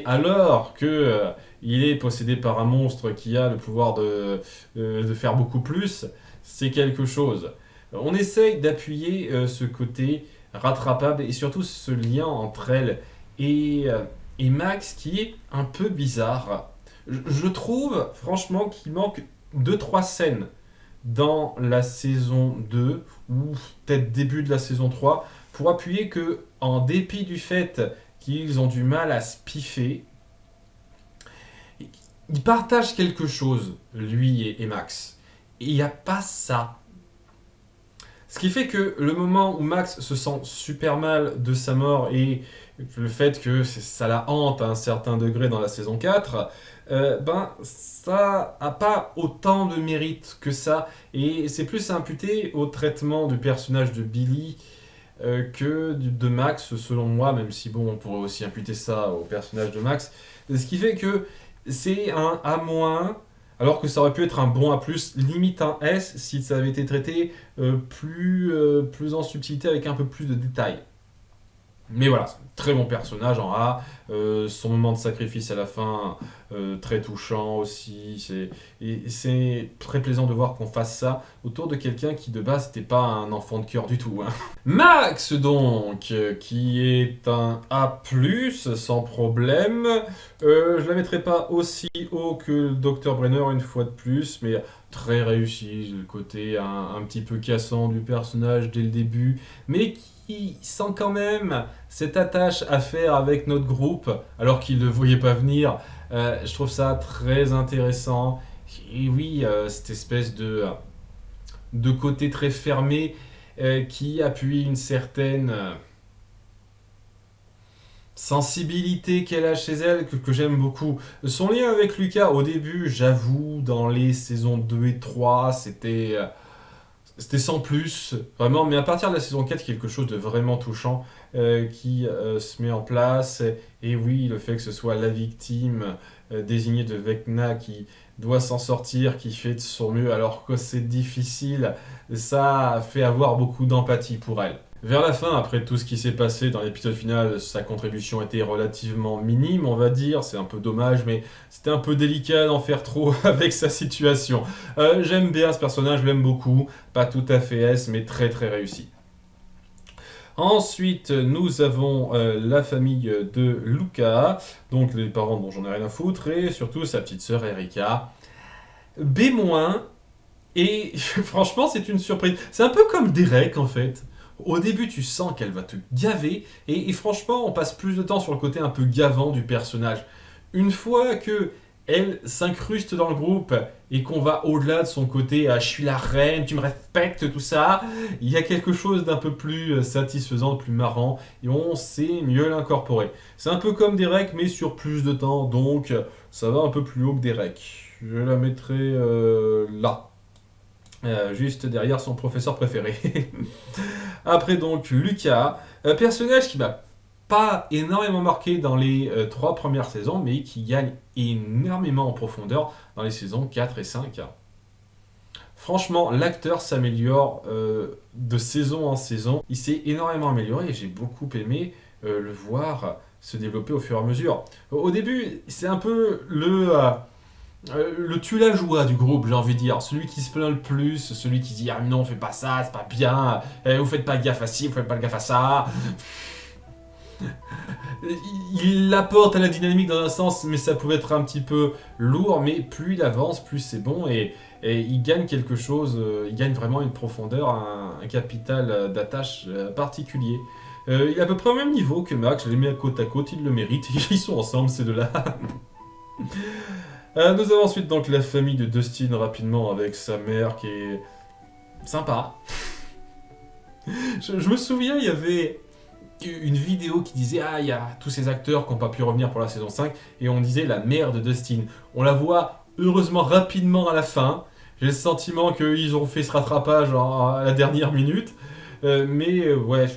alors que il est possédé par un monstre qui a le pouvoir de faire beaucoup plus, c'est quelque chose. On essaye d'appuyer ce côté rattrapable et surtout ce lien entre elle et, euh, et Max qui est un peu bizarre. Je trouve franchement qu'il manque deux trois scènes dans la saison 2 ou peut-être début de la saison 3 pour appuyer que, en dépit du fait qu'ils ont du mal à se piffer, ils partagent quelque chose, lui et Max. Et il n'y a pas ça. Ce qui fait que le moment où Max se sent super mal de sa mort et le fait que ça la hante à un certain degré dans la saison 4, ben ça a pas autant de mérite que ça. Et c'est plus imputé au traitement du personnage de Billy que de Max, selon moi, même si bon, on pourrait aussi imputer ça au personnage de Max. Ce qui fait que c'est un A-, alors que ça aurait pu être un bon A+, limite un S, si ça avait été traité plus en subtilité, avec un peu plus de détails. Mais voilà, c'est un très bon personnage en A. Son moment de sacrifice à la fin, très touchant aussi. Et c'est très plaisant de voir qu'on fasse ça autour de quelqu'un qui de base n'était pas un enfant de cœur du tout, hein. Max donc, qui est un A+, sans problème. Je la mettrai pas aussi haut que le Dr Brenner une fois de plus, mais très réussi. Le côté un petit peu cassant du personnage dès le début, mais qui sent quand même cette attache à faire avec notre groupe, alors qu'il ne le voyait pas venir. Je trouve ça très intéressant. Et oui, cette espèce de côté très fermé qui appuie une certaine sensibilité qu'elle a chez elle que j'aime beaucoup. Son lien avec Lucas, au début, j'avoue, dans les saisons 2 et 3, c'était sans plus, vraiment, mais à partir de la saison 4, quelque chose de vraiment touchant qui se met en place. Et oui, le fait que ce soit la victime désignée de Vecna qui doit s'en sortir, qui fait de son mieux alors que c'est difficile, ça fait avoir beaucoup d'empathie pour elle. Vers la fin, après tout ce qui s'est passé dans l'épisode final, sa contribution était relativement minime, on va dire. C'est un peu dommage, mais c'était un peu délicat d'en faire trop avec sa situation. J'aime bien ce personnage, je l'aime beaucoup. Pas tout à fait S, mais très très réussi. Ensuite, nous avons la famille de Luca, donc les parents dont j'en ai rien à foutre, et surtout sa petite sœur Erika. B-, et franchement, c'est une surprise. C'est un peu comme Derek en fait. Au début, tu sens qu'elle va te gaver, et franchement, on passe plus de temps sur le côté un peu gavant du personnage. Une fois que elle s'incruste dans le groupe et qu'on va au-delà de son côté je suis la reine, tu me respectes, tout ça, il y a quelque chose d'un peu plus satisfaisant, de plus marrant, et on sait mieux l'incorporer. C'est un peu comme Derek, mais sur plus de temps, donc ça va un peu plus haut que Derek. Je la mettrai là. juste derrière son professeur préféré. Après donc Lucas, personnage qui m'a pas énormément marqué dans les 3 premières saisons, mais qui gagne énormément en profondeur dans les saisons 4 et 5. Franchement, l'acteur s'améliore de saison en saison. Il s'est énormément amélioré et j'ai beaucoup aimé le voir se développer au fur et à mesure. Au début, c'est un peu le tue-la-joie du groupe, j'ai envie de dire. Celui qui se plaint le plus, celui qui dit ah non, fais pas ça, c'est pas bien, vous faites pas gaffe à ci, vous faites pas gaffe à ça. Il apporte à la dynamique dans un sens, mais ça pouvait être un petit peu lourd, mais plus il avance, plus c'est bon, et il gagne quelque chose, il gagne vraiment une profondeur, un capital d'attache particulier. Il est à peu près au même niveau que Max, je les mets à côte, ils le méritent, ils sont ensemble ces deux-là. Nous avons ensuite donc la famille de Dustin rapidement avec sa mère qui est sympa. Je me souviens, il y avait une vidéo qui disait ah il y a tous ces acteurs qui n'ont pas pu revenir pour la saison 5 et on disait la mère de Dustin. On la voit heureusement rapidement à la fin. J'ai le sentiment qu'ils ont fait ce rattrapage à la dernière minute. Mais ouais,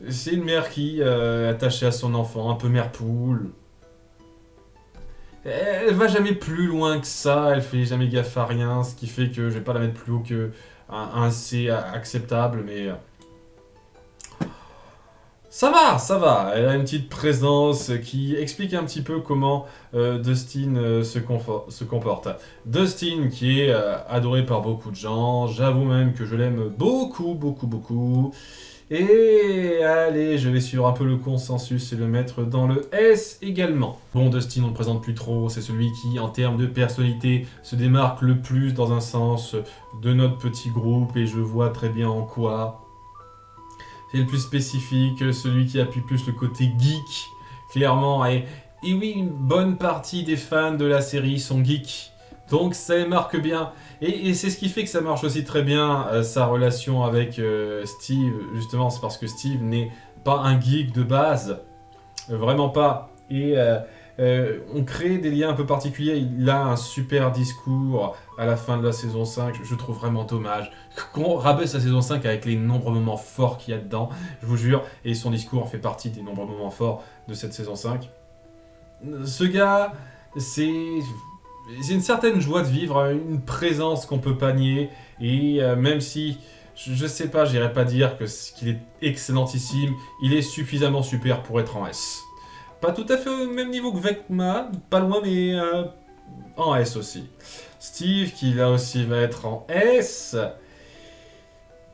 c'est une mère qui est attachée à son enfant, un peu mère poule. Elle va jamais plus loin que ça, elle fait jamais gaffe à rien, ce qui fait que je vais pas la mettre plus haut que un C acceptable, mais ça va. Elle a une petite présence qui explique un petit peu comment Dustin se comporte. Dustin qui est adoré par beaucoup de gens, j'avoue même que je l'aime beaucoup. Et allez, je vais suivre un peu le consensus et le mettre dans le S également. Bon, Dustin, on ne le présente plus trop, c'est celui qui, en termes de personnalité, se démarque le plus dans un sens de notre petit groupe, et je vois très bien en quoi. C'est le plus spécifique, celui qui appuie plus le côté geek, clairement. Et oui, une bonne partie des fans de la série sont geeks, donc ça les marque bien. Et c'est ce qui fait que ça marche aussi très bien, sa relation avec Steve. Justement, c'est parce que Steve n'est pas un geek de base. Vraiment pas. Et on crée des liens un peu particuliers. Il a un super discours à la fin de la saison 5. Je trouve vraiment dommage qu'on rabaisse la saison 5 avec les nombreux moments forts qu'il y a dedans. Je vous jure. Et son discours en fait partie des nombreux moments forts de cette saison 5. Ce gars, c'est une certaine joie de vivre, une présence qu'on peut pas nier, et même si, je sais pas, j'irais pas dire qu'il est excellentissime, il est suffisamment super pour être en S. Pas tout à fait au même niveau que Vecna, pas loin, mais en S aussi. Steve, qui là aussi va être en S,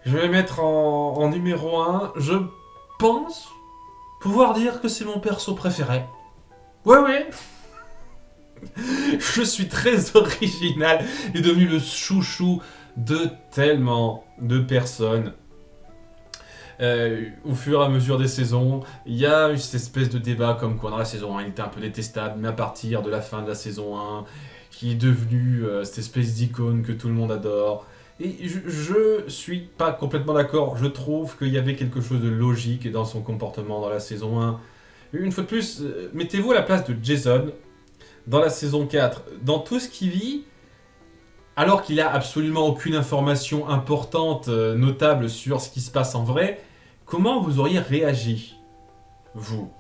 je vais mettre en numéro 1, je pense pouvoir dire que c'est mon perso préféré. Ouais. Je suis très original et devenu le chouchou de tellement de personnes. Au fur et à mesure des saisons, il y a eu cette espèce de débat comme quoi dans la saison 1 il était un peu détestable, mais à partir de la fin de la saison 1, qui est devenu cette espèce d'icône que tout le monde adore. Et je suis pas complètement d'accord, je trouve qu'il y avait quelque chose de logique dans son comportement dans la saison 1. Une fois de plus, mettez-vous à la place de Jason. Dans la saison 4, dans tout ce qu'il vit, alors qu'il a absolument aucune information importante, notable sur ce qui se passe en vrai, comment vous auriez réagi, vous?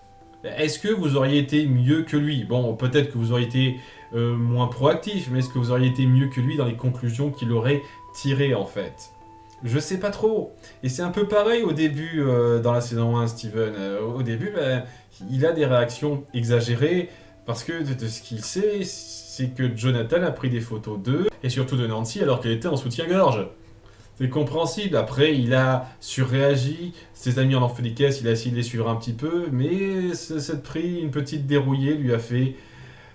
Est-ce que vous auriez été mieux que lui? Bon, peut-être que vous auriez été moins proactif, mais est-ce que vous auriez été mieux que lui dans les conclusions qu'il aurait tirées, en fait? Je sais pas trop. Et c'est un peu pareil au début, dans la saison 1, Steven. Au début, il a des réactions exagérées, parce que de ce qu'il sait, c'est que Jonathan a pris des photos d'eux, et surtout de Nancy, alors qu'elle était en soutien-gorge. C'est compréhensible. Après, il a surréagi, ses amis en ont fait des caisses, il a essayé de les suivre un petit peu, mais cette pris une petite dérouillée lui a fait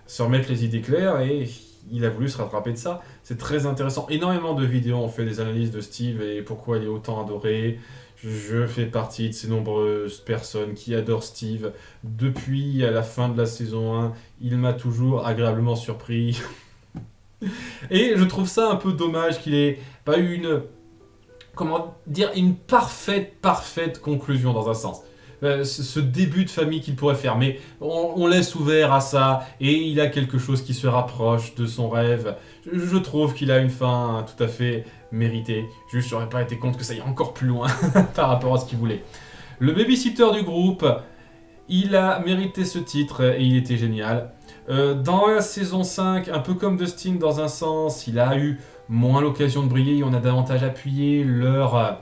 se remettre les idées claires, et il a voulu se rattraper de ça. C'est très intéressant. Énormément de vidéos ont fait des analyses de Steve et pourquoi il est autant adoré. Je fais partie de ces nombreuses personnes qui adorent Steve. Depuis la fin de la saison 1, il m'a toujours agréablement surpris. Et je trouve ça un peu dommage qu'il ait pas eu une parfaite conclusion dans un sens. Ce début de famille qu'il pourrait faire, mais on laisse ouvert à ça, et il a quelque chose qui se rapproche de son rêve. Je trouve qu'il a une fin tout à fait mérité. Juste, j'aurais pas été contre que ça aille encore plus loin par rapport à ce qu'il voulait. Le babysitter du groupe, il a mérité ce titre et il était génial. Dans la saison 5, un peu comme Dustin dans un sens, il a eu moins l'occasion de briller, on a davantage appuyé leur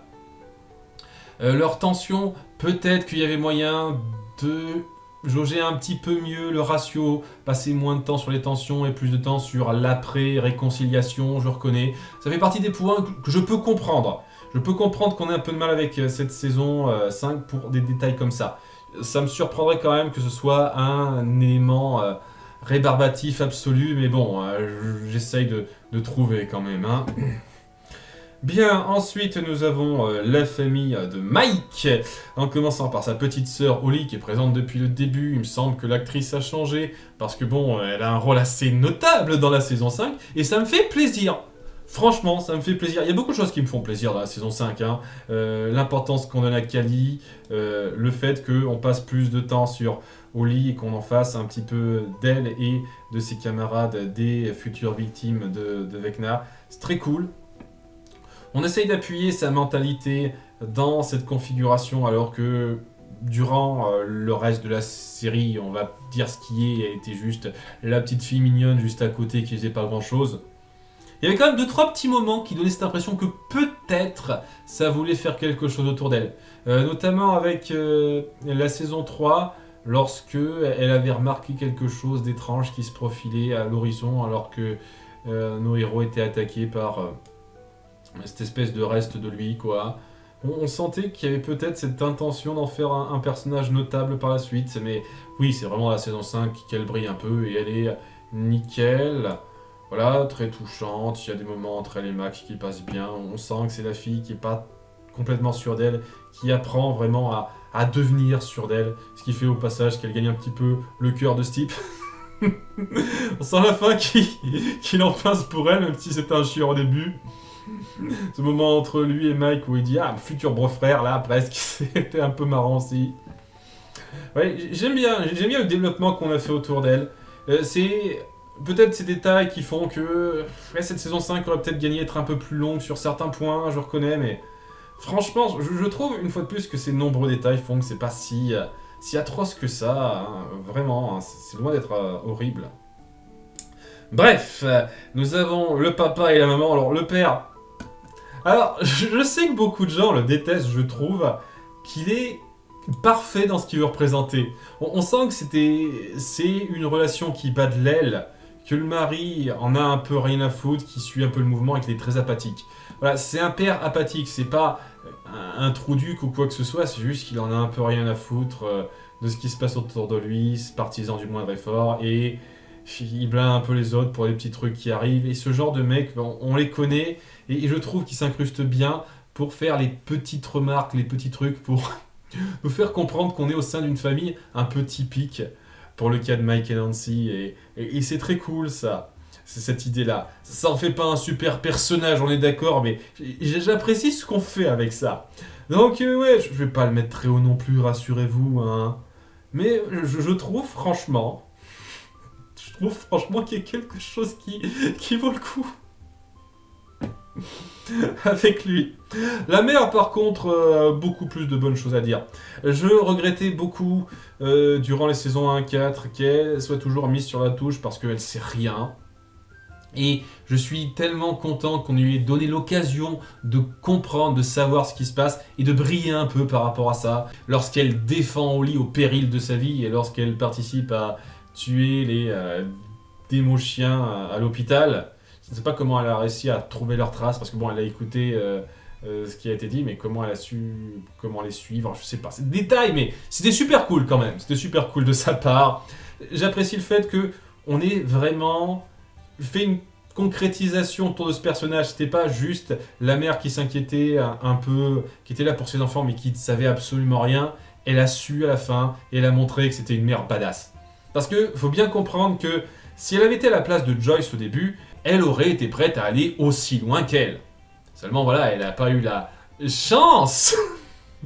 tension. Peut-être qu'il y avait moyen de jauger un petit peu mieux le ratio, passer moins de temps sur les tensions et plus de temps sur l'après-réconciliation, je reconnais. Ça fait partie des points que je peux comprendre. Je peux comprendre qu'on ait un peu de mal avec cette saison 5 pour des détails comme ça. Ça me surprendrait quand même que ce soit un élément rébarbatif absolu, mais bon, j'essaye de trouver quand même. Hein. Bien, ensuite nous avons la famille de Mike, en commençant par sa petite sœur Holly qui est présente depuis le début. Il me semble que l'actrice a changé, parce que bon, elle a un rôle assez notable dans la saison 5, et ça me fait plaisir. Franchement, ça me fait plaisir. Il y a beaucoup de choses qui me font plaisir dans la saison 5. Hein. L'importance qu'on donne à Callie, le fait qu'on passe plus de temps sur Holly et qu'on en fasse un petit peu d'elle et de ses camarades, des futures victimes de Vecna. C'est très cool. On essaye d'appuyer sa mentalité dans cette configuration alors que durant le reste de la série, on va dire ce qui est, elle était juste la petite fille mignonne juste à côté qui faisait pas grand chose. Il y avait quand même 2-3 petits moments qui donnaient cette impression que peut-être ça voulait faire quelque chose autour d'elle. Notamment avec la saison 3, lorsque elle avait remarqué quelque chose d'étrange qui se profilait à l'horizon alors que nos héros étaient attaqués par cette espèce de reste de lui, quoi. On sentait qu'il y avait peut-être cette intention d'en faire un personnage notable par la suite, mais oui, c'est vraiment la saison 5 qu'elle brille un peu et elle est nickel. Voilà, très touchante, il y a des moments entre elle et Max qui passent bien, on sent que c'est la fille qui est pas complètement sûre d'elle, qui apprend vraiment à devenir sûre d'elle, ce qui fait au passage qu'elle gagne un petit peu le cœur de Stipe. On sent à la fin qu'il en pince pour elle, même si c'était un chieur au début. Ce moment entre lui et Mike où il dit « Ah, mon futur beau-frère, là, presque », c'était un peu marrant aussi. Ouais, j'aime bien le développement qu'on a fait autour d'elle. C'est peut-être ces détails qui font que cette saison 5 aurait peut-être gagné à être un peu plus longue sur certains points, je reconnais, mais franchement, je trouve une fois de plus que ces nombreux détails font que c'est pas si atroce que ça, hein, vraiment, hein, c'est loin d'être horrible. Bref, nous avons le papa et la maman. Alors, le père... Alors, je sais que beaucoup de gens le détestent, je trouve, qu'il est parfait dans ce qu'il veut représenter. On sent que c'est une relation qui bat de l'aile, que le mari en a un peu rien à foutre, qui suit un peu le mouvement et qu'il est très apathique. Voilà, c'est un père apathique, c'est pas un trou-duc ou quoi que ce soit, c'est juste qu'il en a un peu rien à foutre de ce qui se passe autour de lui, c'est partisan du moindre effort, et il blâme un peu les autres pour les petits trucs qui arrivent. Et ce genre de mec, on les connaît, et je trouve qu'il s'incruste bien pour faire les petites remarques, les petits trucs, pour nous faire comprendre qu'on est au sein d'une famille un peu typique, pour le cas de Mike et Nancy, et c'est très cool ça. C'est cette idée-là. Ça en fait pas un super personnage, on est d'accord, mais j'apprécie ce qu'on fait avec ça. Donc ouais, je vais pas le mettre très haut non plus, rassurez-vous, hein. Mais je trouve franchement qu'il y a quelque chose qui vaut le coup avec lui. La mère, par contre, beaucoup plus de bonnes choses à dire. Je regrettais beaucoup, durant les saisons 1-4, qu'elle soit toujours mise sur la touche parce qu'elle sait rien. Et je suis tellement content qu'on lui ait donné l'occasion de comprendre, de savoir ce qui se passe et de briller un peu par rapport à ça. Lorsqu'elle défend Holly au péril de sa vie et lorsqu'elle participe à tuer les démos-chiens à l'hôpital. Je ne sais pas comment elle a réussi à trouver leurs traces parce que bon, elle a écouté ce qui a été dit, mais comment elle a su comment les suivre, je sais pas. C'est des détails, mais c'était super cool quand même. C'était super cool de sa part. J'apprécie le fait que on ait vraiment fait une concrétisation autour de ce personnage. C'était pas juste la mère qui s'inquiétait un peu, qui était là pour ses enfants, mais qui ne savait absolument rien. Elle a su à la fin et elle a montré que c'était une mère badass. Parce que faut bien comprendre que si elle avait été à la place de Joyce au début, elle aurait été prête à aller aussi loin qu'elle. Seulement voilà, elle n'a pas eu la chance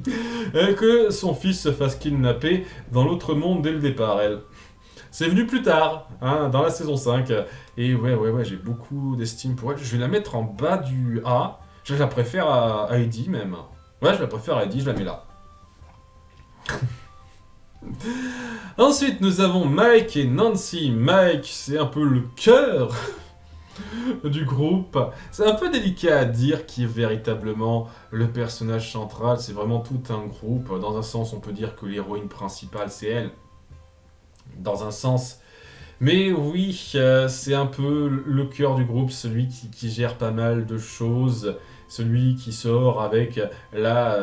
que son fils se fasse kidnapper dans l'autre monde dès le départ, elle. C'est venu plus tard, hein, dans la saison 5. Et ouais, j'ai beaucoup d'estime pour elle. Je vais la mettre en bas du A. Je la préfère à Heidi même. Ouais, je la préfère à Heidi, je la mets là. Ensuite, nous avons Mike et Nancy. Mike, c'est un peu le cœur du groupe. C'est un peu délicat à dire qui est véritablement le personnage central. C'est vraiment tout un groupe. Dans un sens, on peut dire que l'héroïne principale, c'est elle. Dans un sens. Mais oui, c'est un peu le cœur du groupe, celui qui gère pas mal de choses. Celui qui sort avec la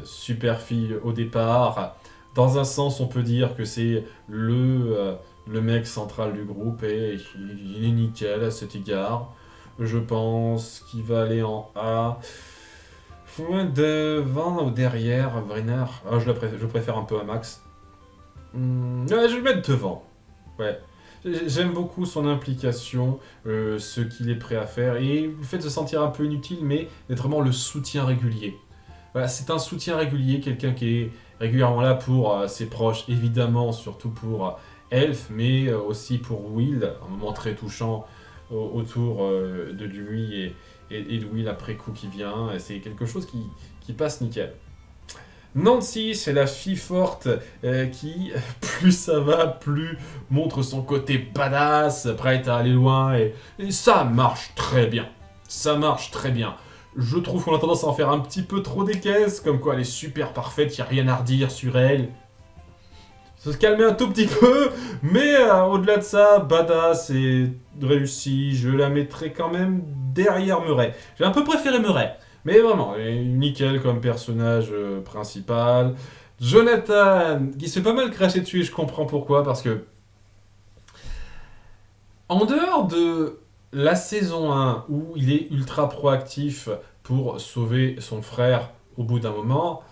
super fille au départ. Dans un sens, on peut dire que c'est le mec central du groupe et il est nickel à cet égard. Je pense qu'il va aller en A. Devant ou derrière, Brenner. Ah, je préfère un peu à Max. Ouais, je vais le mettre devant. Ouais. J'aime beaucoup son implication, ce qu'il est prêt à faire et le fait de se sentir un peu inutile, mais d'être vraiment le soutien régulier. Voilà, c'est un soutien régulier, quelqu'un qui est régulièrement là pour ses proches, évidemment, surtout pour Elf, mais aussi pour Will, un moment très touchant autour de lui et de Will après coup qui vient. C'est quelque chose qui passe nickel. Nancy, c'est la fille forte qui, plus ça va, plus montre son côté badass, prête à aller loin, et ça marche très bien. Ça marche très bien. Je trouve qu'on a tendance à en faire un petit peu trop des caisses, comme quoi elle est super parfaite, il n'y a rien à redire sur elle. Se calmer un tout petit peu, mais au-delà de ça, badass et réussi, je la mettrai quand même derrière Murray. J'ai un peu préféré Murray. Mais vraiment, elle est nickel comme personnage principal. Jonathan, qui se fait pas mal cracher dessus, et je comprends pourquoi, parce que en dehors de la saison 1, où il est ultra proactif pour sauver son frère au bout d'un moment,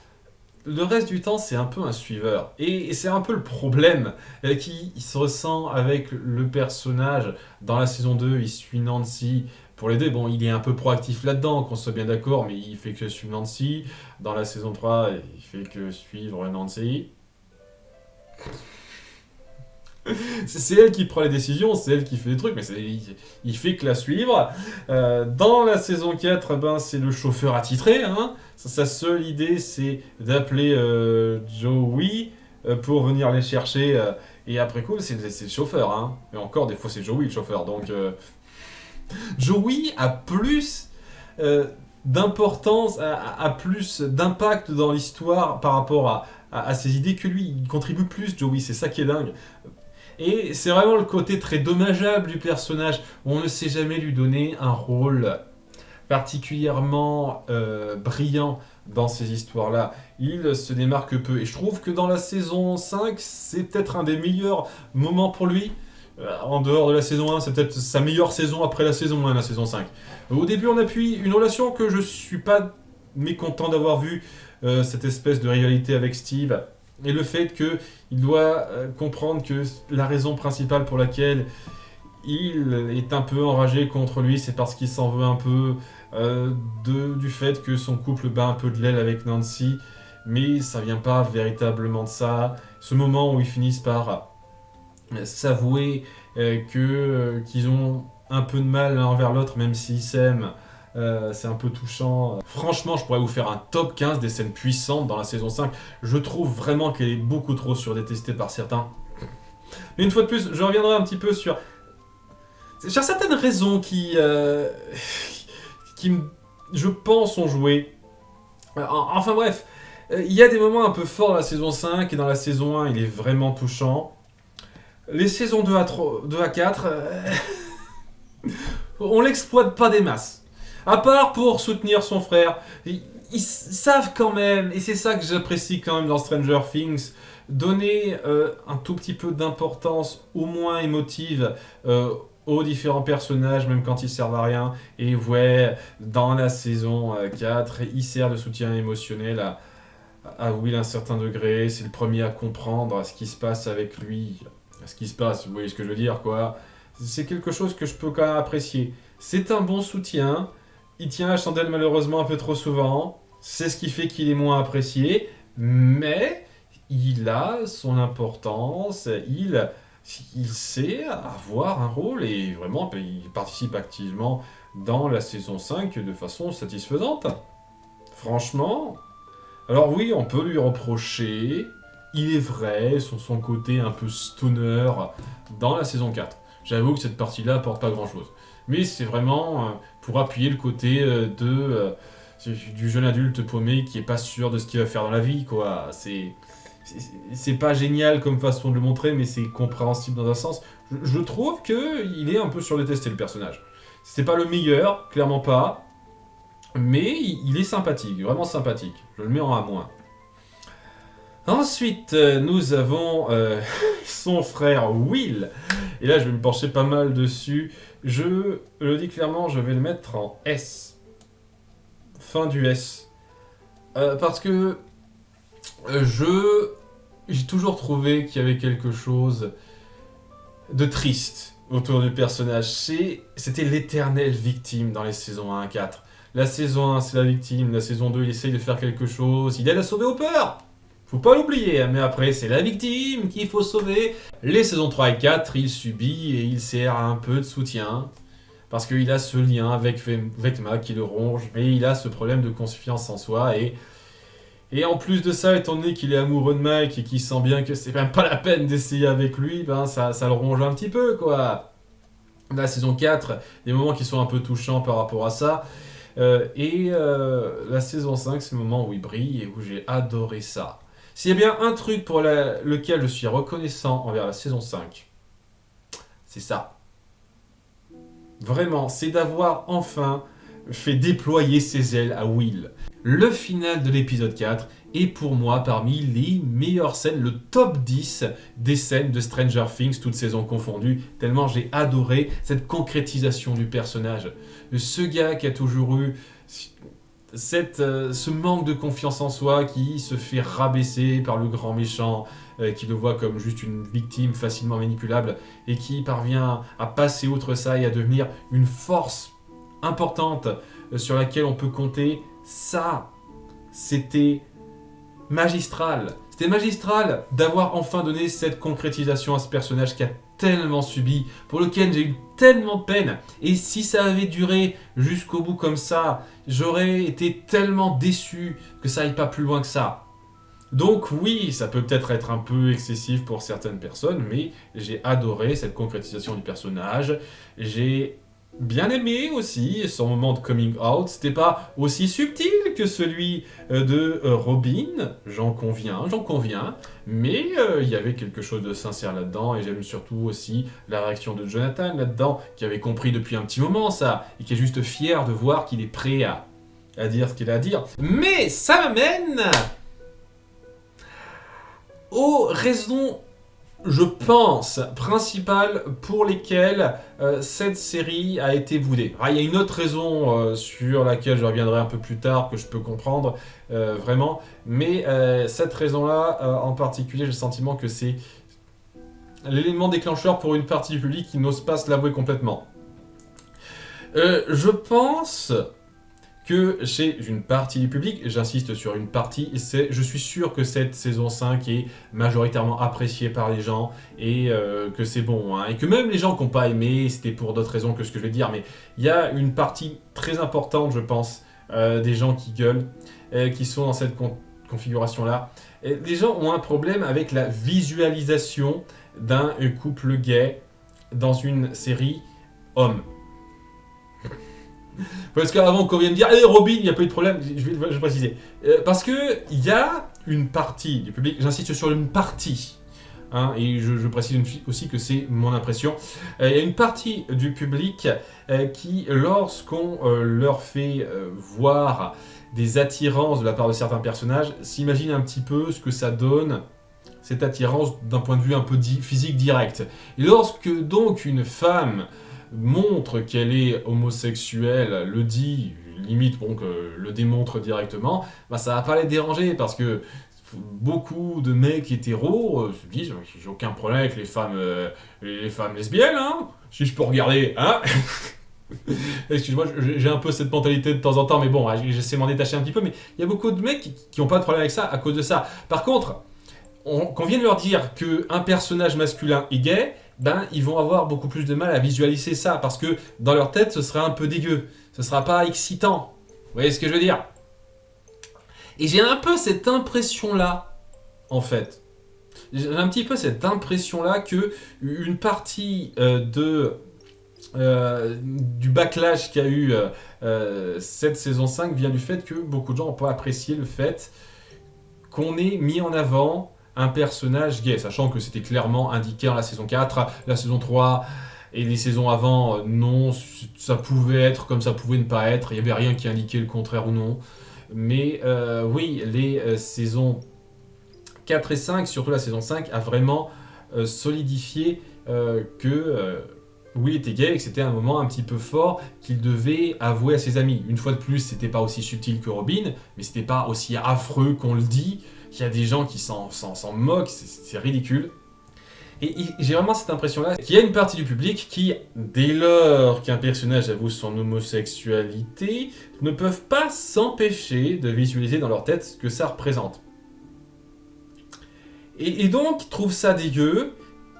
le reste du temps, c'est un peu un suiveur. Et c'est un peu le problème qui se ressent avec le personnage. Dans la saison 2, il suit Nancy pour l'aider. Bon, il est un peu proactif là-dedans, qu'on soit bien d'accord, mais il fait que suivre Nancy. Dans la saison 3, il fait que suivre Nancy. C'est elle qui prend les décisions, c'est elle qui fait les trucs, mais il fait que la suivre. Dans la saison 4, ben, c'est le chauffeur attitré. Hein. Sa seule idée, c'est d'appeler Joey pour venir les chercher. Et après coup, c'est le chauffeur. Hein. Et encore, des fois, c'est Joey le chauffeur. Donc, Joey a plus d'importance, a plus d'impact dans l'histoire par rapport à ses idées que lui. Il contribue plus, Joey, c'est ça qui est dingue. Et c'est vraiment le côté très dommageable du personnage. On ne sait jamais lui donner un rôle particulièrement brillant dans ces histoires-là. Il se démarque peu. Et je trouve que dans la saison 5, c'est peut-être un des meilleurs moments pour lui. En dehors de la saison 1, c'est peut-être sa meilleure saison après la saison 1, la saison 5. Au début, on appuie une relation que je suis pas mécontent d'avoir vu, cette espèce de rivalité avec Steve. Et le fait qu'il doit comprendre que la raison principale pour laquelle il est un peu enragé contre lui, c'est parce qu'il s'en veut un peu du fait que son couple bat un peu de l'aile avec Nancy. Mais ça vient pas véritablement de ça. Ce moment où ils finissent par s'avouer qu'ils ont un peu de mal l'un envers l'autre, même s'ils s'aiment. C'est un peu touchant. Franchement, je pourrais vous faire un top 15 des scènes puissantes dans la saison 5. Je trouve vraiment qu'elle est beaucoup trop surdétestée par certains. Mais une fois de plus, je reviendrai un petit peu sur certaines raisons qui je pense, ont joué. Enfin bref, il y a des moments un peu forts dans la saison 5 et dans la saison 1, il est vraiment touchant. Les saisons 2 à 4, on l'exploite pas des masses. À part pour soutenir son frère. Ils savent quand même, et c'est ça que j'apprécie quand même dans Stranger Things, donner un tout petit peu d'importance, au moins émotive, aux différents personnages, même quand ils servent à rien. Et ouais, dans la saison 4, il sert de soutien émotionnel à Will à un certain degré. C'est le premier à comprendre ce qui se passe avec lui. Ce qui se passe, vous voyez ce que je veux dire, quoi. C'est quelque chose que je peux quand même apprécier. C'est un bon soutien. Il tient la chandelle malheureusement un peu trop souvent. C'est ce qui fait qu'il est moins apprécié. Mais il a son importance. Il sait avoir un rôle et vraiment il participe activement dans la saison 5 de façon satisfaisante. Franchement, alors oui, on peut lui reprocher, il est vrai, son côté un peu stoner dans la saison 4. J'avoue que cette partie-là apporte pas grand-chose. Mais c'est vraiment pour appuyer le côté du jeune adulte paumé qui est pas sûr de ce qu'il va faire dans la vie, quoi. C'est pas génial comme façon de le montrer, mais c'est compréhensible dans un sens. Je trouve qu'il est un peu surdétesté, le personnage. C'est pas le meilleur, clairement pas, mais il est sympathique, vraiment sympathique. Je le mets en A-. Ensuite, nous avons son frère Will. Et là, je vais me pencher pas mal dessus. Je le dis clairement, je vais le mettre en S. Fin du S. Parce que j'ai toujours trouvé qu'il y avait quelque chose de triste autour du personnage. C'était l'éternelle victime dans les saisons 1 à 4. La saison 1, c'est la victime. La saison 2, il essaye de faire quelque chose. Il aide à sauver Hopper. Faut pas l'oublier, hein, mais après, c'est la victime qu'il faut sauver. Les saisons 3 et 4, il subit et il sert à un peu de soutien. Parce qu'il a ce lien avec Vecna qui le ronge. Et il a ce problème de confiance en soi. Et en plus de ça, étant donné qu'il est amoureux de Mike et qu'il sent bien que c'est même pas la peine d'essayer avec lui, ben ça le ronge un petit peu, quoi. La saison 4, des moments qui sont un peu touchants par rapport à ça. La saison 5, c'est le moment où il brille et où j'ai adoré ça. S'il y a bien un truc pour lequel je suis reconnaissant envers la saison 5, c'est ça. Vraiment, c'est d'avoir enfin fait déployer ses ailes à Will. Le final de l'épisode 4 est pour moi parmi les meilleures scènes, le top 10 des scènes de Stranger Things, toutes saisons confondues, tellement j'ai adoré cette concrétisation du personnage. Ce gars qui a toujours eu ce manque de confiance en soi, qui se fait rabaisser par le grand méchant, qui le voit comme juste une victime facilement manipulable, et qui parvient à passer outre ça et à devenir une force importante sur laquelle on peut compter. Ça, c'était magistral. C'était magistral d'avoir enfin donné cette concrétisation à ce personnage qui a tellement subi, pour lequel j'ai eu tellement de peine. Et si ça avait duré jusqu'au bout comme ça, j'aurais été tellement déçu que ça aille pas plus loin que ça. Donc oui, ça peut peut-être être un peu excessif pour certaines personnes, mais j'ai adoré cette concrétisation du personnage. J'ai bien aimé aussi son moment de coming out. C'était pas aussi subtil que celui de Robin, j'en conviens, mais il y avait quelque chose de sincère là-dedans, et j'aime surtout aussi la réaction de Jonathan là-dedans, qui avait compris depuis un petit moment ça, et qui est juste fier de voir qu'il est prêt à dire ce qu'il a à dire. Mais ça m'amène aux raisons, je pense, principales pour lesquelles cette série a été boudée. Ah, il y a une autre raison sur laquelle je reviendrai un peu plus tard, que je peux comprendre vraiment, mais cette raison-là en particulier, j'ai le sentiment que c'est l'élément déclencheur pour une partie du public qui n'ose pas se l'avouer complètement. Je pense que chez une partie du public, j'insiste sur une partie, je suis sûr que cette saison 5 est majoritairement appréciée par les gens, et que c'est bon, hein, et que même les gens qui n'ont pas aimé, c'était pour d'autres raisons que ce que je vais dire, mais il y a une partie très importante, je pense, des gens qui gueulent, qui sont dans cette configuration-là. Les gens ont un problème avec la visualisation d'un couple gay dans une série homme. Parce qu'avant qu'on vienne dire « Hey Robin, il n'y a pas eu de problème », je vais préciser. Parce qu'il y a une partie du public, j'insiste sur une partie, hein, et je précise aussi que c'est mon impression, il y a une partie du public qui, lorsqu'on leur fait voir des attirances de la part de certains personnages, s'imagine un petit peu ce que ça donne, cette attirance d'un point de vue un peu physique direct. Et lorsque donc une femme montre qu'elle est homosexuelle, le dit, limite bon, que le démontre directement, bah ça va pas les déranger, parce que beaucoup de mecs hétéros se disent j'ai aucun problème avec les femmes lesbiennes, hein, si je peux regarder, hein. Excuse-moi, j'ai un peu cette mentalité de temps en temps, mais bon, j'essaie de m'en détacher un petit peu, mais il y a beaucoup de mecs qui n'ont pas de problème avec ça à cause de ça. Par contre, qu'on vienne leur dire qu'un personnage masculin est gay, ben ils vont avoir beaucoup plus de mal à visualiser ça, parce que dans leur tête, ce sera un peu dégueu, ce sera pas excitant. Vous voyez ce que je veux dire? Et j'ai un peu cette impression-là, en fait. J'ai un petit peu cette impression-là que une partie du backlash qu'a eu cette saison 5 vient du fait que beaucoup de gens n'ont pas apprécié le fait qu'on ait mis en avant un personnage gay, sachant que c'était clairement indiqué dans la saison 4, la saison 3 et les saisons avant, non, ça pouvait être comme ça pouvait ne pas être, il n'y avait rien qui indiquait le contraire ou non. Mais oui, les saisons 4 et 5, surtout la saison 5, a vraiment solidifié que Will était gay et que c'était un moment un petit peu fort qu'il devait avouer à ses amis. Une fois de plus, c'était pas aussi subtil que Robin, mais c'était pas aussi affreux qu'on le dit. Il y a des gens qui s'en moquent, c'est ridicule. Et j'ai vraiment cette impression-là qu'il y a une partie du public qui, dès lors qu'un personnage avoue son homosexualité, ne peuvent pas s'empêcher de visualiser dans leur tête ce que ça représente. Et donc, trouvent ça dégueu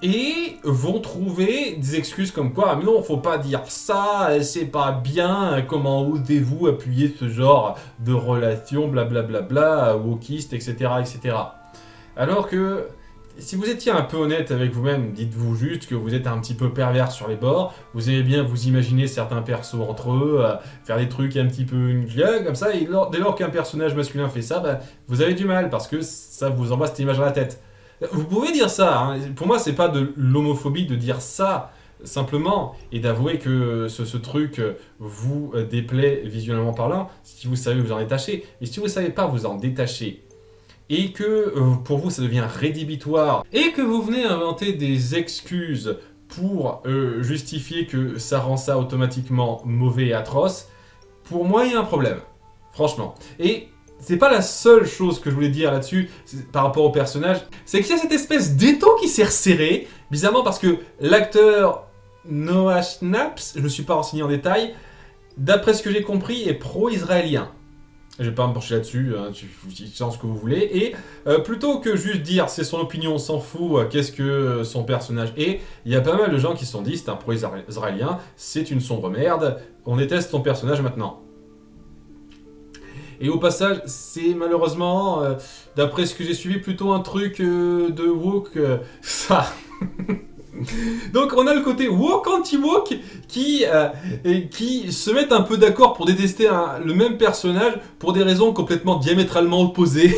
et vont trouver des excuses comme quoi, ah, mais non, faut pas dire ça, c'est pas bien, comment osez-vous appuyer ce genre de relation, blablabla, wokiste, etc., etc. Alors que, si vous étiez un peu honnête avec vous-même, dites-vous juste que vous êtes un petit peu pervers sur les bords, vous aimez bien vous imaginer certains persos entre eux, faire des trucs un petit peu comme ça, et dès lors qu'un personnage masculin fait ça, bah, vous avez du mal, parce que ça vous envoie cette image à la tête. Vous pouvez dire ça, hein. Pour moi c'est pas de l'homophobie de dire ça, simplement, et d'avouer que ce truc vous déplaît visuellement parlant, si vous savez vous en détacher, et si vous savez pas vous en détacher, et que pour vous ça devient rédhibitoire, et que vous venez inventer des excuses pour justifier que ça rend ça automatiquement mauvais et atroce, pour moi il y a un problème, franchement. Et c'est pas la seule chose que je voulais dire là-dessus par rapport au personnage, c'est qu'il y a cette espèce d'étau qui s'est resserré, bizarrement parce que l'acteur Noah Schnapp, je me suis pas renseigné en détail, d'après ce que j'ai compris, est pro-israélien. Je vais pas me pencher là-dessus, hein, tu sais ce que vous voulez. Et plutôt que juste dire c'est son opinion, on s'en fout, qu'est-ce que son personnage est, il y a pas mal de gens qui se sont dit c'est un pro-israélien, c'est une sombre merde, on déteste son personnage maintenant. Et au passage, c'est malheureusement, d'après ce que j'ai suivi, plutôt un truc de woke, ça. Donc on a le côté woke anti-woke qui se mettent un peu d'accord pour détester le même personnage pour des raisons complètement diamétralement opposées.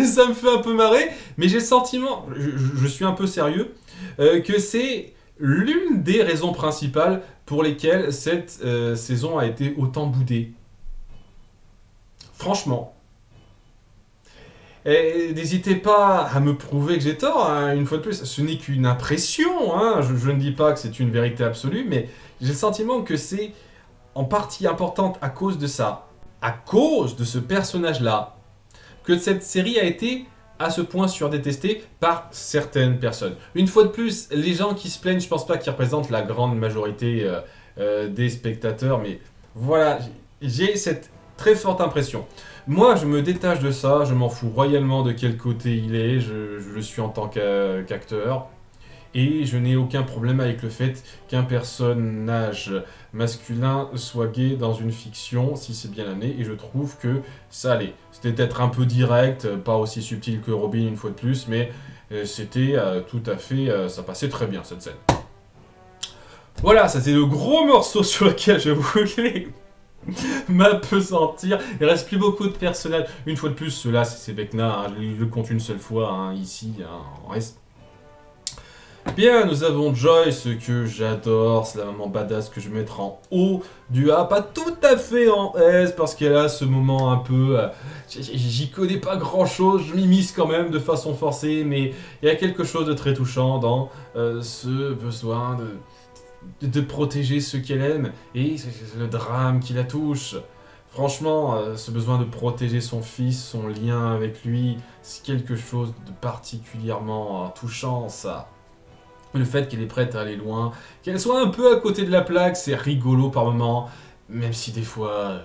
Ça me fait un peu marrer, mais j'ai le sentiment, je suis un peu sérieux, que c'est l'une des raisons principales pour lesquelles cette saison a été autant boudée. Franchement. Et n'hésitez pas à me prouver que j'ai tort, hein, une fois de plus, ce n'est qu'une impression, hein, je ne dis pas que c'est une vérité absolue, mais j'ai le sentiment que c'est en partie importante à cause de ça, à cause de ce personnage-là, que cette série a été à ce point surdétestée par certaines personnes. Une fois de plus, les gens qui se plaignent, je pense pas qu'ils représentent la grande majorité des spectateurs, mais voilà, j'ai cette très forte impression. Moi, je me détache de ça, je m'en fous royalement de quel côté il est, je suis en tant qu'acteur, et je n'ai aucun problème avec le fait qu'un personnage masculin soit gay dans une fiction, si c'est bien amené, et je trouve que ça allait. C'était peut-être un peu direct, pas aussi subtil que Robin une fois de plus, mais c'était tout à fait, ça passait très bien cette scène. Voilà, ça c'est le gros morceau sur lequel je voulais m'apesantir. Il reste plus beaucoup de personnages. Une fois de plus, ceux-là, c'est Vecna. Hein. Je le compte une seule fois, hein, ici. Hein, en reste. Bien, nous avons Joyce, que j'adore. C'est la maman badass que je vais mettre en haut du A. Pas tout à fait en S, parce qu'elle a ce moment un peu... j'y connais pas grand-chose. Je m'immisce quand même de façon forcée. Mais il y a quelque chose de très touchant dans ce besoin de protéger ceux qu'elle aime, et c'est le drame qui la touche. Franchement, ce besoin de protéger son fils, son lien avec lui, c'est quelque chose de particulièrement touchant, ça. Le fait qu'elle est prête à aller loin, qu'elle soit un peu à côté de la plaque, c'est rigolo par moments, même si des fois...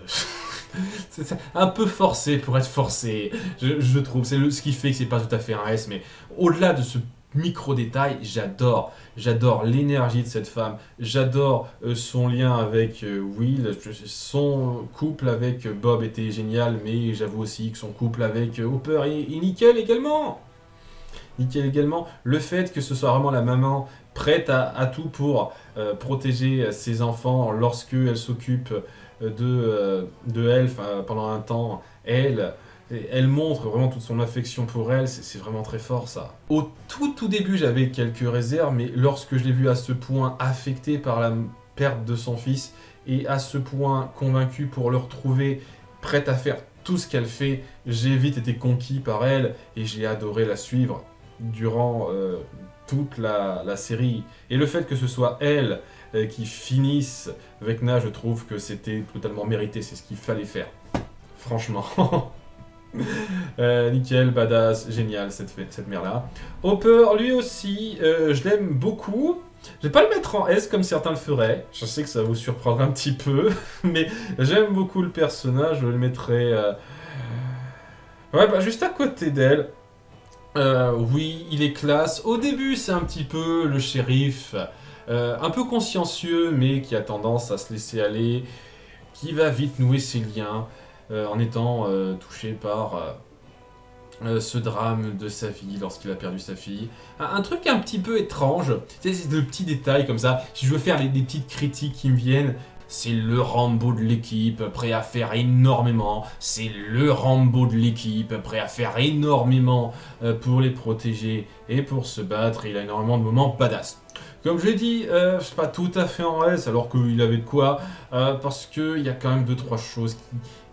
c'est un peu forcé pour être forcé, je trouve. C'est ce qui fait que c'est pas tout à fait un S, mais au-delà de ce micro-détails, j'adore. J'adore l'énergie de cette femme. J'adore son lien avec Will. Son couple avec Bob était génial, mais j'avoue aussi que son couple avec Hopper et Nickel également. Nickel également. Le fait que ce soit vraiment la maman prête à tout pour protéger ses enfants lorsqu'elle s'occupe de elle pendant un temps. Elle montre vraiment toute son affection pour elle, c'est vraiment très fort ça. Au tout début j'avais quelques réserves, mais lorsque je l'ai vue à ce point affectée par la perte de son fils, et à ce point convaincue pour le retrouver, prête à faire tout ce qu'elle fait, j'ai vite été conquis par elle, et j'ai adoré la suivre durant toute la série. Et le fait que ce soit elle qui finisse Vecna, je trouve que c'était totalement mérité, c'est ce qu'il fallait faire. Franchement. Nickel, badass, génial cette mère-là. Hopper, lui aussi, je l'aime beaucoup. Je vais pas le mettre en S comme certains le feraient. Je sais que ça va vous surprendre un petit peu, mais j'aime beaucoup le personnage. Je le mettrai juste à côté d'elle. Oui, il est classe. Au début, c'est un petit peu le shérif, un peu consciencieux, mais qui a tendance à se laisser aller, qui va vite nouer ses liens. En étant touché par ce drame de sa vie lorsqu'il a perdu sa fille. Un truc un petit peu étrange, c'est de petits détails comme ça. Si je veux faire des petites critiques qui me viennent, c'est le Rambo de l'équipe, prêt à faire énormément. C'est le Rambo de l'équipe, prêt à faire énormément pour les protéger et pour se battre. Il a énormément de moments badass. Comme je l'ai dit, c'est pas tout à fait en S, alors qu'il avait de quoi, parce qu'il y a quand même 2-3 choses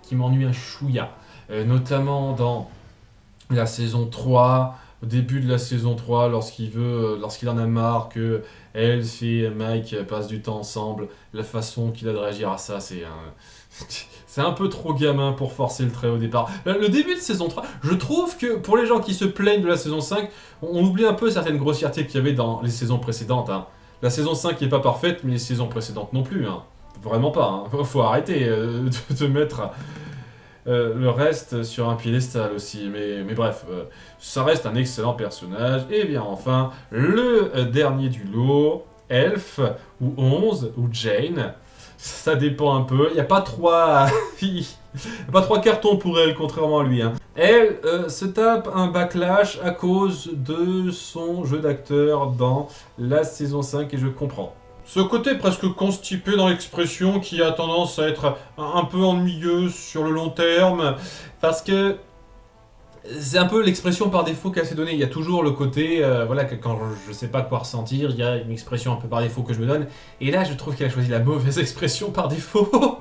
qui m'ennuie un chouïa, notamment dans la saison 3, au début de la saison 3, lorsqu'il en a marre que Elf et Mike passent du temps ensemble, la façon qu'il a de réagir à ça, c'est un peu trop gamin pour forcer le trait au départ. Le début de saison 3, je trouve que pour les gens qui se plaignent de la saison 5, on oublie un peu certaines grossièretés qu'il y avait dans les saisons précédentes. Hein. La saison 5 n'est pas parfaite, mais les saisons précédentes non plus. Hein. Vraiment pas. Hein. Faut arrêter de mettre le reste sur un piédestal aussi. Mais bref, ça reste un excellent personnage. Et bien enfin, le dernier du lot, Elf, ou 11, ou Jane. Ça dépend un peu. Il n'y a pas trois... il y a pas trois cartons pour elle, contrairement à lui. Hein. Elle se tape un backlash à cause de son jeu d'acteur dans la saison 5 et je comprends. Ce côté presque constipé dans l'expression qui a tendance à être un peu ennuyeux sur le long terme, parce que c'est un peu l'expression par défaut qu'elle s'est donnée. Il y a toujours le côté, que quand je sais pas quoi ressentir, il y a une expression un peu par défaut que je me donne. Et là, je trouve qu'elle a choisi la mauvaise expression par défaut.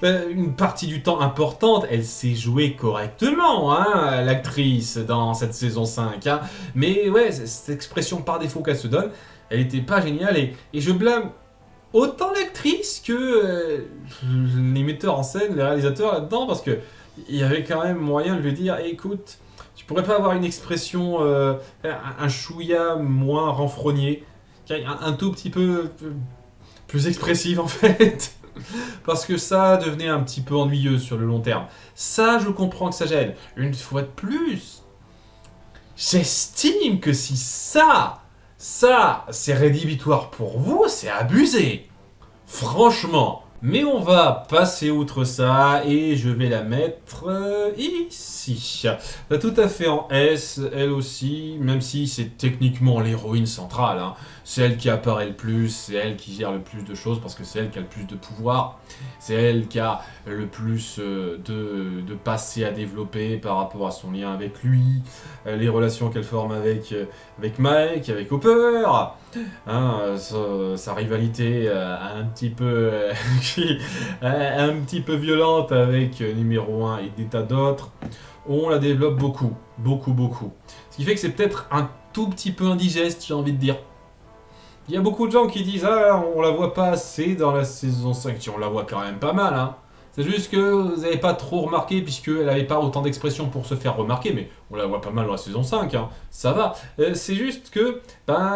Une partie du temps importante, elle s'est jouée correctement, hein, l'actrice, dans cette saison 5. Hein. Mais ouais, cette expression par défaut qu'elle se donne, elle était pas géniale. Et je blâme autant l'actrice que les metteurs en scène, les réalisateurs là-dedans, parce que il y avait quand même moyen de lui dire écoute, tu pourrais pas avoir une expression, un chouïa moins renfrogné, un tout petit peu plus expressive en fait. Parce que ça devenait un petit peu ennuyeux sur le long terme. Ça, je comprends que ça gêne. Une fois de plus, j'estime que si ça, c'est rédhibitoire pour vous, c'est abusé. Franchement. Mais on va passer outre ça et je vais la mettre ici. Tout à fait en S, elle aussi, même si c'est techniquement l'héroïne centrale. Hein. C'est elle qui apparaît le plus, c'est elle qui gère le plus de choses parce que c'est elle qui a le plus de pouvoir. C'est elle qui a le plus de passé à développer par rapport à son lien avec lui, les relations qu'elle forme avec Mike, avec Hopper. Hein, sa rivalité un petit peu violente avec numéro 1 et des tas d'autres, on la développe beaucoup. Ce qui fait que c'est peut-être un tout petit peu indigeste, j'ai envie de dire. Il y a beaucoup de gens qui disent ah on la voit pas assez dans la saison 5, on la voit quand même pas mal hein. C'est juste que vous n'avez pas trop remarqué puisqu'elle n'avait pas autant d'expression pour se faire remarquer, mais on la voit pas mal dans la saison 5, hein. Ça va. C'est juste que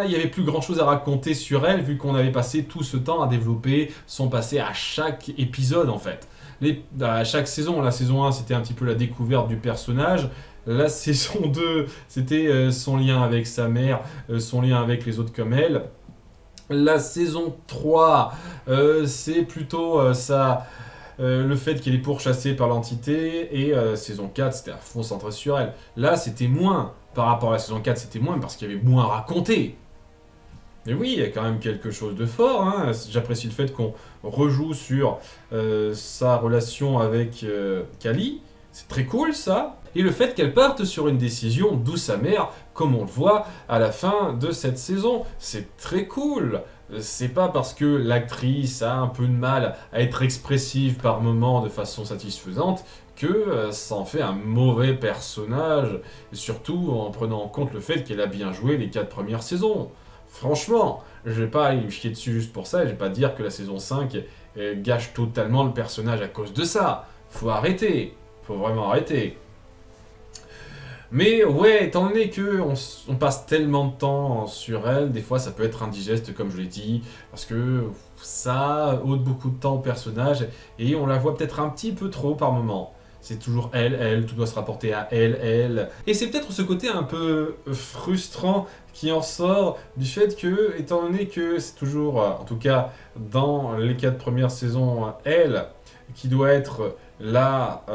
il y avait plus grand chose à raconter sur elle vu qu'on avait passé tout ce temps à développer son passé à chaque épisode en fait. À chaque saison, la saison 1 c'était un petit peu la découverte du personnage, La saison 2, c'était son lien avec sa mère, son lien avec les autres comme elle. La saison 3, c'est plutôt le fait qu'elle est pourchassée par l'entité. Et saison 4, c'était à fond centré sur elle. Là, c'était moins. Par rapport à la saison 4, c'était moins parce qu'il y avait moins à raconter. Mais oui, il y a quand même quelque chose de fort. Hein. J'apprécie le fait qu'on rejoue sur sa relation avec Kali. C'est très cool ça. Et le fait qu'elle parte sur une décision douce amère, comme on le voit à la fin de cette saison. C'est très cool. C'est pas parce que l'actrice a un peu de mal à être expressive par moments de façon satisfaisante que ça en fait un mauvais personnage. Et surtout en prenant en compte le fait qu'elle a bien joué les 4 premières saisons. Franchement, je vais pas aller me chier dessus juste pour ça, et je vais pas dire que la saison 5 gâche totalement le personnage à cause de ça. Faut arrêter, faut vraiment arrêter. Mais ouais, étant donné que on passe tellement de temps sur elle, des fois ça peut être indigeste comme je l'ai dit, parce que ça ôte beaucoup de temps au personnage, et on la voit peut-être un petit peu trop par moment. C'est toujours elle, tout doit se rapporter à elle. Et c'est peut-être ce côté un peu frustrant qui en sort du fait que, étant donné que c'est toujours, en tout cas dans les 4 premières saisons, elle qui doit être la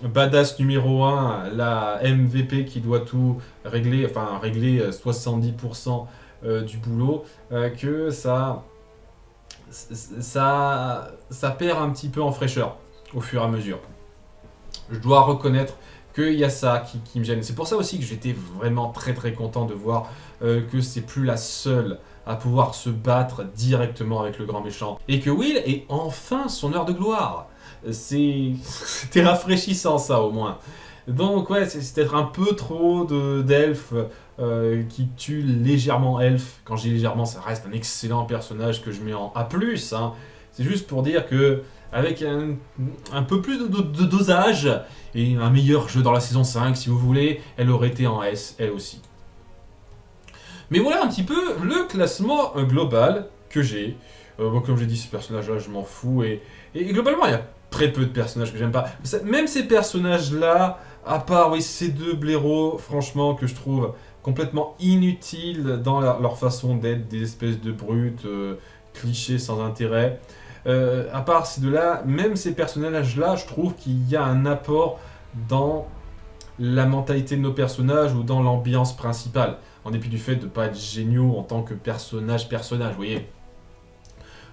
badass numéro 1, la MVP qui doit tout régler, enfin régler 70% du boulot, que ça perd un petit peu en fraîcheur au fur et à mesure. Je dois reconnaître qu'il y a ça qui me gêne. C'est pour ça aussi que j'étais vraiment très très content de voir que c'est plus la seule à pouvoir se battre directement avec le grand méchant. Et que Will ait enfin son heure de gloire. C'était rafraîchissant ça au moins. Donc ouais, c'est peut-être un peu trop d'elfes qui tuent légèrement Elf. Quand je dis légèrement, ça reste un excellent personnage que je mets en A+. Hein. C'est juste pour dire que avec un peu plus de dosage et un meilleur jeu dans la saison 5, si vous voulez, elle aurait été en S, elle aussi. Mais voilà un petit peu le classement global que j'ai. Bon, comme j'ai dit, ces personnages-là, je m'en fous. Et globalement, il y a très peu de personnages que j'aime pas. Même ces personnages-là, à part oui, ces deux blaireaux, franchement, que je trouve complètement inutiles dans leur façon d'être, des espèces de brutes, clichés sans intérêt. À part ces deux-là, même ces personnages-là, je trouve qu'il y a un apport dans la mentalité de nos personnages ou dans l'ambiance principale. En dépit du fait de ne pas être géniaux en tant que personnage, vous voyez.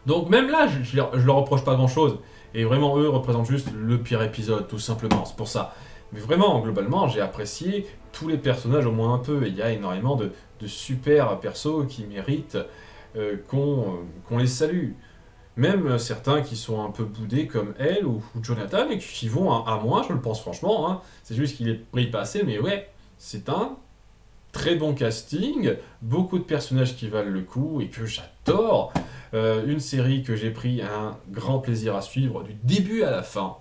Donc même là, je leur reproche pas grand-chose. Et vraiment, eux représentent juste le pire épisode, tout simplement, c'est pour ça. Mais vraiment, globalement, j'ai apprécié tous les personnages au moins un peu. Et il y a énormément de super persos qui méritent qu'on les salue. Même certains qui sont un peu boudés comme elle ou Jonathan et qui vont à moi, je le pense franchement. Hein. C'est juste qu'il est pris pas assez, mais ouais, c'est un très bon casting, beaucoup de personnages qui valent le coup et que j'adore. Une série que j'ai pris un grand plaisir à suivre du début à la fin.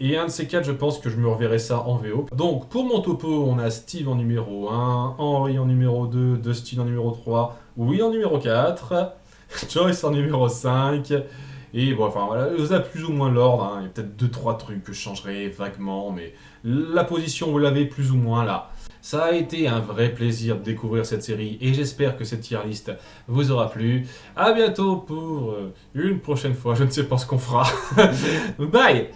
Et un de ces quatre, je pense que je me reverrai ça en VO. Donc, pour mon topo, on a Steve en numéro 1, Henry en numéro 2, Dustin en numéro 3, Will en numéro 4, Joyce en numéro 5. Et bon, enfin voilà, vous avez plus ou moins l'ordre. Hein. Il y a peut-être 2-3 trucs que je changerai vaguement, mais la position, vous l'avez plus ou moins là. Ça a été un vrai plaisir de découvrir cette série et j'espère que cette tier list vous aura plu. A bientôt pour une prochaine fois, je ne sais pas ce qu'on fera. Bye!